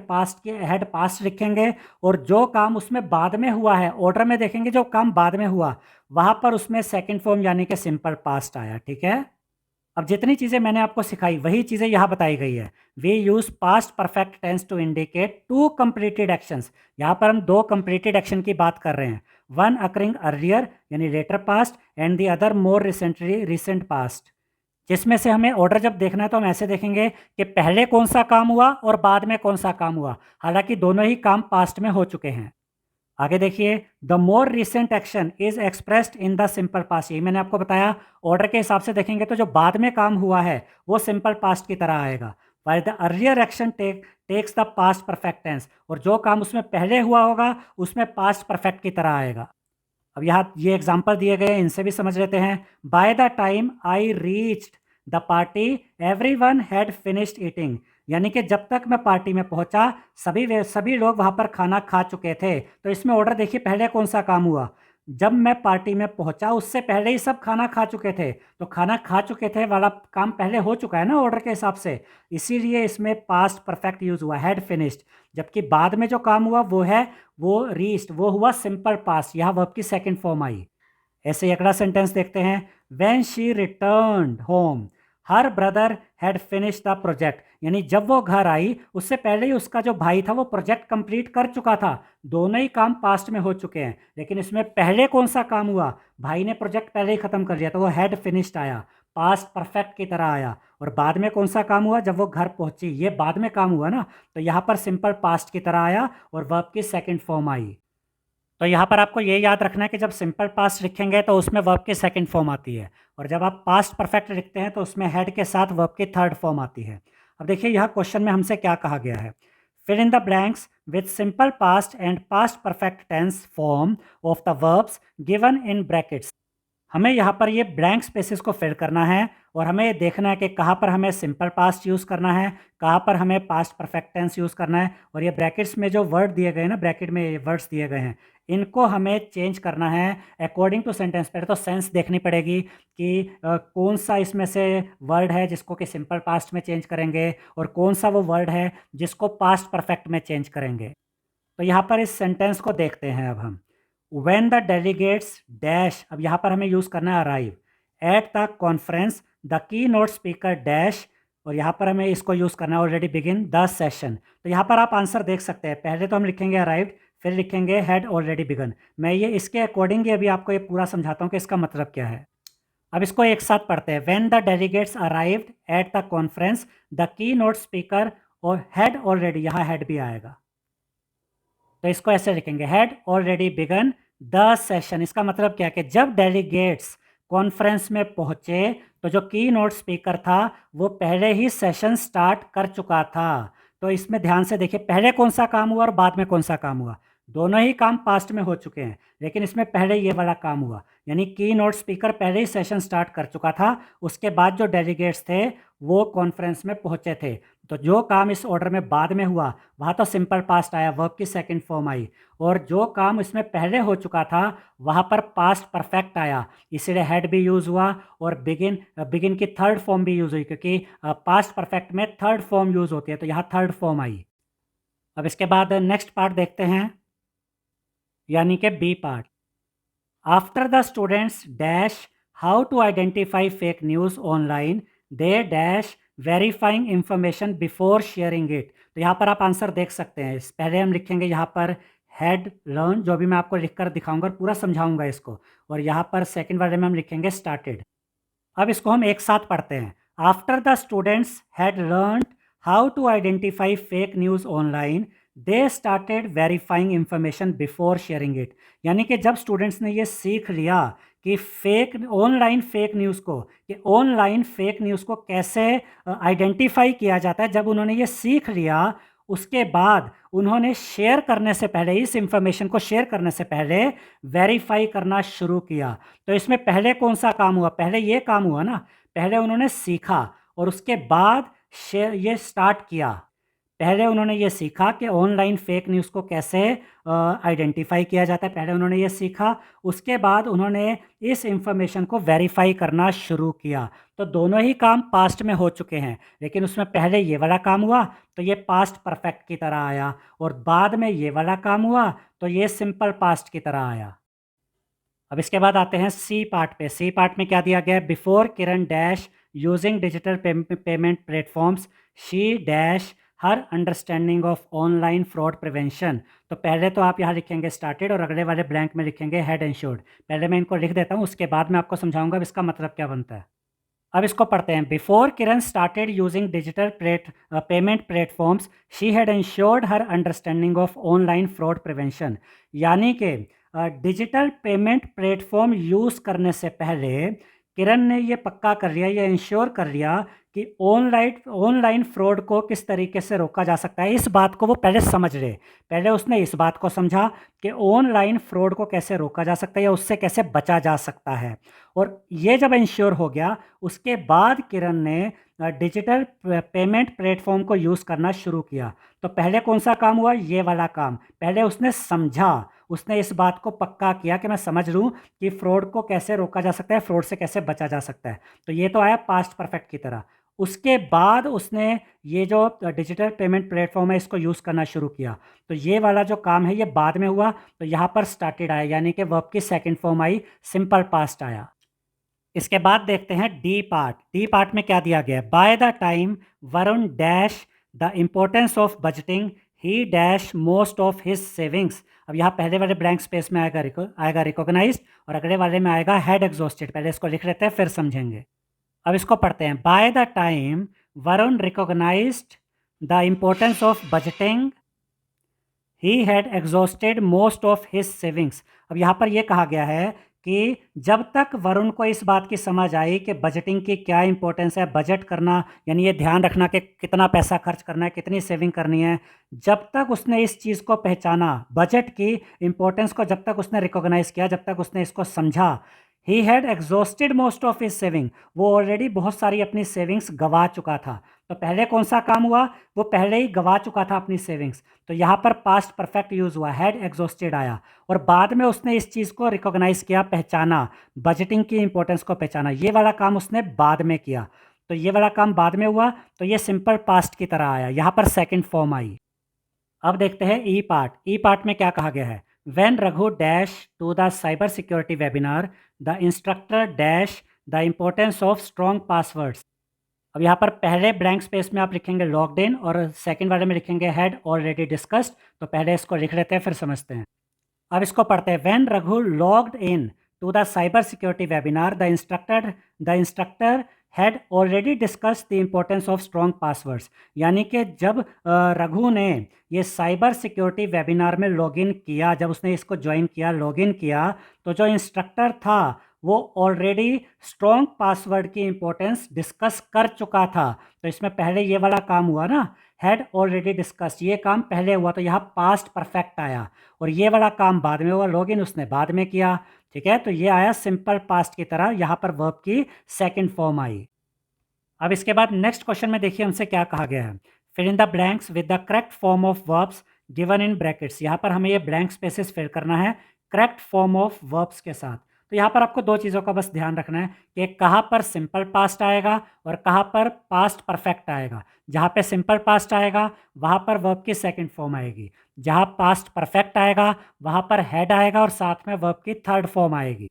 पास्ट लिखेंगे। और जो काम उसमें बाद में हुआ है, ऑर्डर में देखेंगे जो काम बाद में हुआ, वहाँ पर उसमें सेकंड फॉर्म यानी कि सिंपल पास्ट आया, ठीक है। अब जितनी चीज़ें मैंने आपको सिखाई वही चीज़ें यहाँ बताई गई है। We use past perfect tense to indicate two completed actions. यहाँ पर हम दो कंप्लीटेड एक्शन की बात कर रहे हैं, वन अकरिंग अर्लियर यानी later past, and the other more recently recent past. जिसमें से हमें ऑर्डर जब देखना है तो हम ऐसे देखेंगे कि पहले कौन सा काम हुआ और बाद में कौन सा काम हुआ, हालांकि दोनों ही काम पास्ट में हो चुके हैं। आगे देखिए, the more recent action is expressed in the simple past. ये मैंने आपको बताया, ऑर्डर के हिसाब से देखेंगे तो जो बाद में काम हुआ है वो सिंपल पास्ट की तरह आएगा। While the earlier action takes the past perfect tense, और जो काम उसमें पहले हुआ होगा उसमें पास्ट परफेक्ट की तरह आएगा। अब यहाँ ये एग्जाम्पल दिए गए हैं, इनसे भी समझ लेते हैं। By the time I reached the party every one had finished eating. यानी कि जब तक मैं पार्टी में पहुंचा सभी लोग वहां पर खाना खा चुके थे। तो इसमें ऑर्डर देखिए, पहले कौन सा काम हुआ? जब मैं पार्टी में पहुंचा उससे पहले ही सब खाना खा चुके थे। तो खाना खा चुके थे वाला काम पहले हो चुका है ना ऑर्डर के हिसाब से, इसीलिए इसमें पास्ट परफेक्ट यूज हुआ, हैड फिनिश्ड। जबकि बाद में जो काम हुआ वो रीच्ड, वो हुआ सिंपल पास्ट, यहाँ वर्ब की सेकंड फॉर्म आई। ऐसे ही अगला सेंटेंस देखते हैं। When she returned home her brother had finish the project. यानी जब वो घर आई उससे पहले ही उसका जो भाई था वो प्रोजेक्ट कंप्लीट कर चुका था। दोनों ही काम पास्ट में हो चुके हैं, लेकिन इसमें पहले कौन सा काम हुआ? भाई ने प्रोजेक्ट पहले ही खत्म कर लिया, तो वो हैड फिनिश्ड आया, पास्ट परफेक्ट की तरह आया। और बाद में कौन सा काम हुआ? जब वो घर पहुंची, ये बाद में काम हुआ ना, तो यहाँ पर सिंपल पास्ट की तरह आया और वर्ब की सेकंड फॉर्म आई। तो यहाँ पर आपको ये याद रखना है कि जब सिंपल पास्ट लिखेंगे तो उसमें वर्ब की सेकंड फॉर्म आती है, और जब आप पास्ट परफेक्ट लिखते हैं तो उसमें हेड के साथ वर्ब की थर्ड फॉर्म आती है। अब देखिए यहाँ क्वेश्चन में हमसे क्या कहा गया है। Fill in the blanks with simple past and past perfect tense form of the verbs given in brackets. हमें यहाँ पर ये ब्लैंक स्पेसेस को फिल करना है और हमें ये देखना है कि कहाँ पर हमें सिंपल पास्ट यूज़ करना है, कहाँ पर हमें पास्ट परफेक्ट टेंस यूज़ करना है, और ये ब्रैकेट्स में जो वर्ड दिए गए ना, ब्रैकेट में ये वर्ड्स दिए गए हैं, इनको हमें चेंज करना है अकॉर्डिंग टू सेंटेंस। पहले तो सेंस देखनी पड़ेगी कि कौन सा इसमें से वर्ड है जिसको कि सिंपल पास्ट में चेंज करेंगे और कौन सा वो वर्ड है जिसको पास्ट परफेक्ट में चेंज करेंगे। तो यहाँ पर इस सेंटेंस को देखते हैं अब हम। When the delegates डैश, अब यहाँ पर हमें यूज़ करना है arrive at the conference the key note speaker dash, और यहाँ पर हमें इसको यूज़ करना है ऑलरेडी बिगिन द सेशन। तो यहाँ पर आप आंसर देख सकते हैं, पहले तो हम लिखेंगे अराइव्ड, फिर लिखेंगे हैड ऑलरेडी बिगन। मैं ये इसके अकॉर्डिंग अभी आपको ये पूरा समझाता हूँ कि इसका मतलब क्या है। अब इसको एक साथ पढ़ते हैं। When the delegates arrived at the conference the keynote speaker, और हैड ऑलरेडी, यहाँ हैड भी आएगा तो इसको ऐसे लिखेंगे, had already begun the session. इसका मतलब क्या है कि जब डेलीगेट्स कॉन्फ्रेंस में पहुंचे तो जो की नोट स्पीकर था वो पहले ही सेशन स्टार्ट कर चुका था। तो इसमें ध्यान से देखिए, पहले कौन सा काम हुआ और बाद में कौन सा काम हुआ। दोनों ही काम पास्ट में हो चुके हैं, लेकिन इसमें पहले ये वाला काम हुआ, यानी की नोट स्पीकर पहले ही सेशन स्टार्ट कर चुका था। उसके बाद जो डेलीगेट्स थे वो कॉन्फ्रेंस में पहुंचे थे। तो जो काम इस ऑर्डर में बाद में हुआ वहाँ तो सिंपल पास्ट आया, वर्ब की सेकंड फॉर्म आई, और जो काम इसमें पहले हो चुका था वहाँ पर पास्ट परफेक्ट आया, इसीलिए हैड भी यूज़ हुआ और बिगिन की थर्ड फॉर्म भी यूज़ हुई, क्योंकि पास्ट परफेक्ट में थर्ड फॉर्म यूज़ होती है, तो यहाँ थर्ड फॉर्म आई। अब इसके बाद नेक्स्ट पार्ट देखते हैं, यानी कि B part. After the students dash how to identify fake news online they dash verifying information before sharing it. तो यहाँ पर आप आंसर देख सकते हैं। पहले हम लिखेंगे यहाँ पर हैड लर्न, जो भी मैं आपको लिखकर दिखाऊंगा और पूरा समझाऊंगा इसको, और यहाँ पर सेकंड वाले में हम लिखेंगे स्टार्टेड। अब इसको हम एक साथ पढ़ते हैं। After the students had learn how to identify fake news online they started verifying information before sharing it. यानी कि जब स्टूडेंट्स ने ये सीख लिया कि ऑनलाइन फेक न्यूज़ को कैसे आइडेंटिफाई किया जाता है, जब उन्होंने ये सीख लिया उसके बाद उन्होंने शेयर करने से पहले, इस इंफॉर्मेशन को शेयर करने से पहले वेरीफाई करना शुरू किया। तो इसमें पहले कौन सा काम हुआ, पहले ये काम हुआ ना, पहले उन्होंने सीखा और उसके बाद ये स्टार्ट किया। पहले उन्होंने ये सीखा कि ऑनलाइन फेक न्यूज़ को कैसे आइडेंटिफाई किया जाता है, पहले उन्होंने ये सीखा, उसके बाद उन्होंने इस इंफॉर्मेशन को वेरीफाई करना शुरू किया। तो दोनों ही काम पास्ट में हो चुके हैं, लेकिन उसमें पहले ये वाला काम हुआ तो ये पास्ट परफेक्ट की तरह आया, और बाद में ये वाला काम हुआ तो ये सिंपल पास्ट की तरह आया। अब इसके बाद आते हैं सी पार्ट पे। सी पार्ट में क्या दिया गया है, before Kiran dash using digital payment platforms she dash her understanding of online fraud prevention. तो पहले तो आप यहाँ लिखेंगे स्टार्टेड और अगले वाले ब्लैंक में लिखेंगे हैड एंश्योर्ड। पहले मैं इनको लिख देता हूँ, उसके बाद मैं आपको समझाऊंगा इसका मतलब क्या बनता है। अब इसको पढ़ते हैं। Before Kiran started using digital payment platforms she had ensured her understanding of online fraud prevention. यानी कि डिजिटल पेमेंट प्लेटफॉर्म यूज़ करने से पहले किरण ने ये पक्का कर लिया, ये इंश्योर कर लिया कि ऑनलाइन फ्रॉड को किस तरीके से रोका जा सकता है। इस बात को वो पहले समझ ले, पहले उसने इस बात को समझा कि ऑनलाइन फ्रॉड को कैसे रोका जा सकता है या उससे कैसे बचा जा सकता है। और ये जब इंश्योर हो गया उसके बाद किरण ने डिजिटल पेमेंट प्लेटफॉर्म को यूज़ करना शुरू किया। तो पहले कौन सा काम हुआ, ये वाला काम। पहले उसने समझा, उसने इस बात को पक्का किया कि मैं समझ लूँ कि फ्रॉड को कैसे रोका जा सकता है, फ्रॉड से कैसे बचा जा सकता है। तो ये तो आया पास्ट परफेक्ट की तरह। उसके बाद उसने ये जो डिजिटल पेमेंट प्लेटफॉर्म है इसको यूज़ करना शुरू किया। तो ये वाला जो काम है ये बाद में हुआ, तो यहाँ पर स्टार्टेड आया, यानी कि वर्ब की सेकंड फॉर्म आई, सिंपल पास्ट आया। इसके बाद देखते हैं डी पार्ट। डी पार्ट में क्या दिया गया है, by the time Varun dash the importance of budgeting he dash most of his savings. अब यहाँ पहले वाले ब्लैंक स्पेस में आएगा रिकॉग्नाइज्ड और अगले वाले में आएगा हैड एग्जॉस्टेड। पहले इसको लिख लेते हैं फिर समझेंगे। अब इसको पढ़ते हैं। By the time Varun recognised the importance of budgeting he had exhausted most of his savings. अब यहाँ पर यह कहा गया है कि जब तक वरुण को इस बात की समझ आई कि बजटिंग की क्या इंपॉर्टेंस है, बजट करना यानी ये ध्यान रखना कि कितना पैसा खर्च करना है, कितनी सेविंग करनी है, जब तक उसने इस चीज़ को पहचाना, बजट की इंपॉर्टेंस को जब तक उसने रिकॉग्नाइज किया, जब तक उसने इसको समझा, ही had exhausted most of his saving, वो ऑलरेडी बहुत सारी अपनी सेविंग्स गंवा चुका था। तो पहले कौन सा काम हुआ, वो पहले ही गंवा चुका था अपनी सेविंग्स, तो यहाँ पर पास्ट परफेक्ट यूज़ हुआ, हैड एग्जॉस्टेड आया, और बाद में उसने इस चीज़ को रिकॉग्नाइज किया, पहचाना, बजटिंग की इंपॉर्टेंस को पहचाना, ये वाला काम उसने बाद में किया। तो ये वाला काम बाद में हुआ, तो ये सिंपल पास्ट की तरह आया, यहाँ पर सेकंड फॉर्म आई। अब देखते हैं ई पार्ट। ई पार्ट में क्या कहा गया है, when Raghu dash to the cyber security webinar the instructor dash the importance of strong passwords. अब यहाँ पर पहले ब्लैंक स्पेस में आप लिखेंगे लॉग्ड इन और सेकंड वाले में लिखेंगे हैड ऑलरेडी डिस्कस्ड। तो पहले इसको लिख लेते हैं, फिर समझते हैं। अब इसको पढ़ते हैं। When Raghu logged in to the cyber security webinar the instructor had already discussed the importance of strong passwords. यानी कि जब रघु ने ये साइबर सिक्योरिटी वेबिनार में लॉगिन किया, जब उसने इसको ज्वाइन किया, लॉगिन किया, तो जो इंस्ट्रक्टर था वो ऑलरेडी स्ट्रॉन्ग पासवर्ड की इंपॉर्टेंस डिस्कस कर चुका था। तो इसमें पहले ये वाला काम हुआ ना, हैड ऑलरेडी डिस्कस, ये काम पहले हुआ, तो यहाँ पास्ट परफेक्ट आया, और ये वाला काम बाद में हुआ, लॉगिन उसने बाद में किया। ठीक है, तो ये आया सिंपल पास्ट की तरह, यहाँ पर वर्ब की सेकंड फॉर्म आई। अब इसके बाद नेक्स्ट क्वेश्चन में देखिए हमसे क्या कहा गया है, fill in the blanks with the correct form of verbs given in brackets. यहाँ पर हमें ये ब्लैंक स्पेसेस फिल करना है करेक्ट फॉर्म ऑफ वर्ब्स के साथ। तो यहाँ पर आपको दो चीज़ों का बस ध्यान रखना है कि कहाँ पर सिंपल पास्ट आएगा और कहाँ पर पास्ट परफेक्ट आएगा। जहाँ पे सिंपल पास्ट आएगा वहाँ पर वर्ब की सेकंड फॉर्म आएगी, जहाँ पास्ट परफेक्ट आएगा वहाँ पर हैड आएगा और साथ में वर्ब की थर्ड फॉर्म आएगी।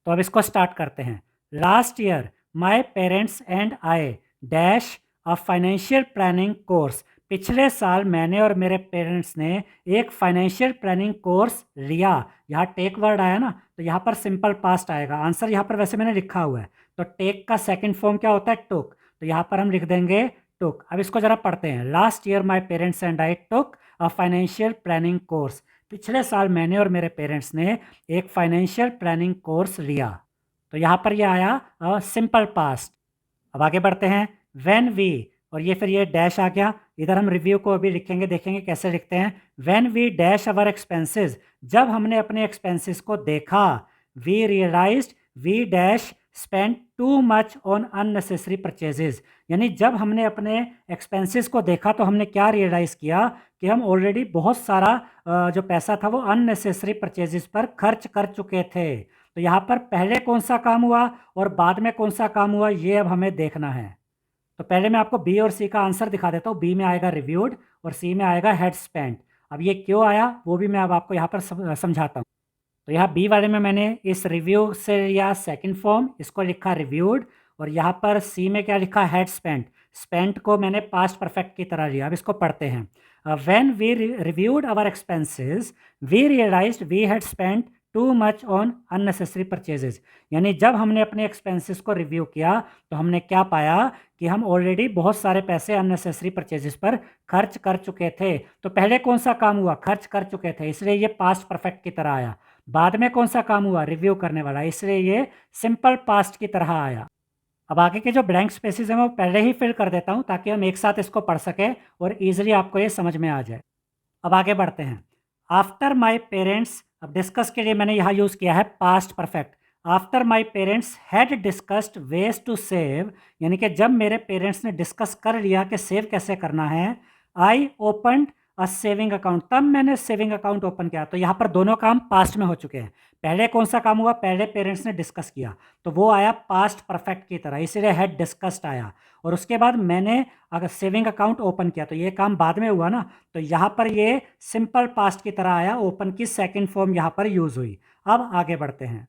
तो अब इसको स्टार्ट करते हैं। Last year my parents and I dash a financial planning course. पिछले साल मैंने और मेरे पेरेंट्स ने एक फाइनेंशियल प्लानिंग कोर्स लिया। यहाँ टेक वर्ड आया ना, तो यहाँ पर सिंपल पास्ट आएगा। आंसर यहाँ पर वैसे मैंने लिखा हुआ है, तो टेक का सेकंड फॉर्म क्या होता है, टुक, तो यहाँ पर हम लिख देंगे टुक। अब इसको ज़रा पढ़ते हैं। Last year my parents and I took a financial planning course. पिछले साल मैंने और मेरे पेरेंट्स ने एक फाइनेंशियल प्लानिंग कोर्स लिया। तो यहाँ पर यह आया सिंपल पास्ट। अब आगे बढ़ते हैं। व्हेन वी, और ये फिर ये डैश आ गया। इधर हम रिव्यू को अभी लिखेंगे, देखेंगे कैसे लिखते हैं। When we dash our expenses, जब हमने अपने एक्सपेंसेस को देखा। We realised we dash spend too much on unnecessary purchases, यानी जब हमने अपने एक्सपेंसेस को देखा तो हमने क्या रियलाइज़ किया कि हम ऑलरेडी बहुत सारा जो पैसा था वो अननेसेसरी परचेजेस पर खर्च कर चुके थे। तो यहाँ पर पहले कौन सा काम हुआ और बाद में कौन सा काम हुआ, ये अब हमें देखना है। तो पहले मैं आपको बी और सी का आंसर दिखा देता हूँ। बी में आएगा रिव्यूड और सी में आएगा हेड स्पेंड। अब ये क्यों आया वो भी मैं अब आपको यहाँ पर समझाता हूँ। तो यहाँ बी वाले में मैंने इस रिव्यू से लिया सेकंड फॉर्म, इसको लिखा रिव्यूड, और यहाँ पर सी में क्या लिखा, हेड स्पेंट। स्पेंट को मैंने पास्ट परफेक्ट की तरह लिया। अब इसको पढ़ते हैं। When we reviewed our expenses we realised we had spent too much on unnecessary purchases, यानी जब हमने अपने एक्सपेंसेस को रिव्यू किया तो हमने क्या पाया कि हम ऑलरेडी बहुत सारे पैसे अननेसेसरी परचेजेस पर खर्च कर चुके थे। तो पहले कौन सा काम हुआ, खर्च कर चुके थे, इसलिए ये पास्ट परफेक्ट की तरह आया। बाद में कौन सा काम हुआ, रिव्यू करने वाला, इसलिए ये सिंपल पास्ट की तरह आया। अब आगे के जो ब्लैंक स्पेसेस हैं वो पहले ही फिल कर देता हूँ ताकि हम एक साथ इसको पढ़ सकें और ईजिली आपको ये समझ में आ जाए। अब आगे बढ़ते हैं। आफ्टर माई पेरेंट्स, अब डिस्कस के लिए मैंने यहाँ यूज़ किया है past perfect. After my parents had discussed ways to save, यानी कि जब मेरे पेरेंट्स ने डिस्कस कर लिया कि सेव कैसे करना है, I opened a saving account, तब मैंने सेविंग अकाउंट ओपन किया। तो यहाँ पर दोनों काम पास्ट में हो चुके हैं। पहले कौन सा काम हुआ, पहले पेरेंट्स ने डिस्कस किया तो वो आया पास्ट परफेक्ट की तरह, इसीलिए हैड डिस्कस्ड आया। और उसके बाद मैंने अगर सेविंग अकाउंट ओपन किया तो ये काम बाद में हुआ ना, तो यहाँ पर ये सिंपल पास्ट की तरह आया, ओपन की सेकंड फॉर्म यहाँ पर यूज़ हुई। अब आगे बढ़ते हैं।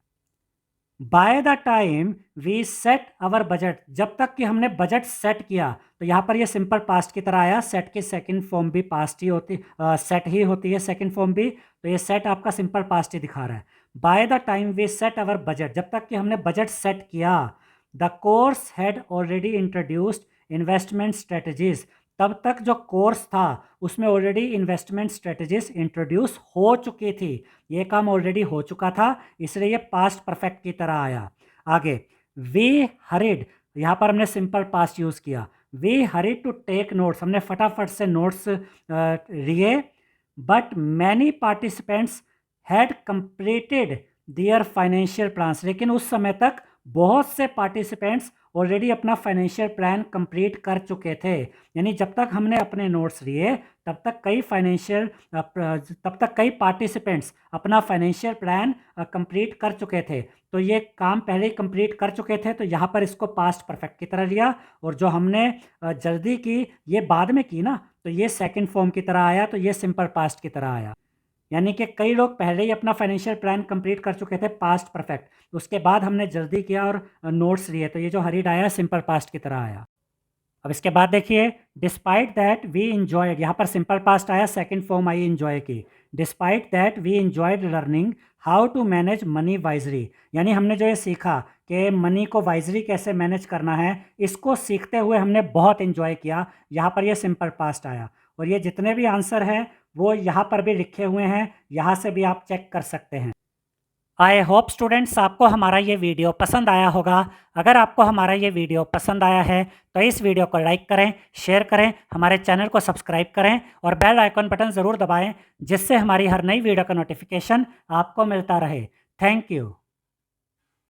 By the time we set our budget, जब तक कि हमने बजट सेट किया, तो यहाँ पर ये सिंपल पास्ट की तरह आया। सेट की सेकंड फॉर्म भी पास्ट ही होती, सेट ही होती है सेकंड फॉर्म भी, तो ये सेट आपका सिंपल पास्ट ही दिखा रहा है। By the time we set our budget, जब तक कि हमने बजट सेट किया। The course had already introduced investment strategies, तब तक जो कोर्स था उसमें ऑलरेडी इन्वेस्टमेंट स्ट्रेटजीज इंट्रोड्यूस हो चुकी थी। ये काम ऑलरेडी हो चुका था, इसलिए ये पास्ट परफेक्ट की तरह आया। आगे, वी हरिड, यहाँ पर हमने सिंपल पास्ट यूज़ किया। We hurried to take notes, हमने फटाफट से नोट्स लिए। But many participants had completed their financial plans, लेकिन उस समय तक बहुत से पार्टिसिपेंट्स ऑलरेडी अपना फाइनेंशियल प्लान कंप्लीट कर चुके थे। यानी जब तक हमने अपने नोट्स लिए तब तक कई पार्टिसिपेंट्स अपना फाइनेंशियल प्लान कंप्लीट कर चुके थे। तो ये काम पहले ही कंप्लीट कर चुके थे, तो यहाँ पर इसको पास्ट परफेक्ट की तरह लिया। और जो हमने जल्दी की ये बाद में की ना, तो ये सेकंड फॉर्म की तरह आया, तो ये सिंपल पास्ट की तरह आया। यानी कि कई लोग पहले ही अपना फाइनेंशियल प्लान कंप्लीट कर चुके थे, पास्ट परफेक्ट, उसके बाद हमने जल्दी किया और नोट्स लिए, तो ये जो हरीड आया सिंपल पास्ट की तरह आया। अब इसके बाद देखिए, डिस्पाइट दैट वी इंजॉयड, यहाँ पर सिंपल पास्ट आया, सेकंड फॉर्म आई इंजॉय की। Despite that we enjoyed learning how to manage money wisely, यानी हमने जो ये सीखा कि मनी को वाइजली कैसे मैनेज करना है, इसको सीखते हुए हमने बहुत इंजॉय किया। यहाँ पर ये सिंपल पास्ट आया। और ये जितने भी आंसर हैं वो यहाँ पर भी लिखे हुए हैं, यहाँ से भी आप चेक कर सकते हैं। आई होप स्टूडेंट्स आपको हमारा ये वीडियो पसंद आया होगा। अगर आपको हमारा ये वीडियो पसंद आया है तो इस वीडियो को लाइक करें, शेयर करें, हमारे चैनल को सब्सक्राइब करें और बेल आइकन बटन ज़रूर दबाएं, जिससे हमारी हर नई वीडियो का नोटिफिकेशन आपको मिलता रहे। Thank you.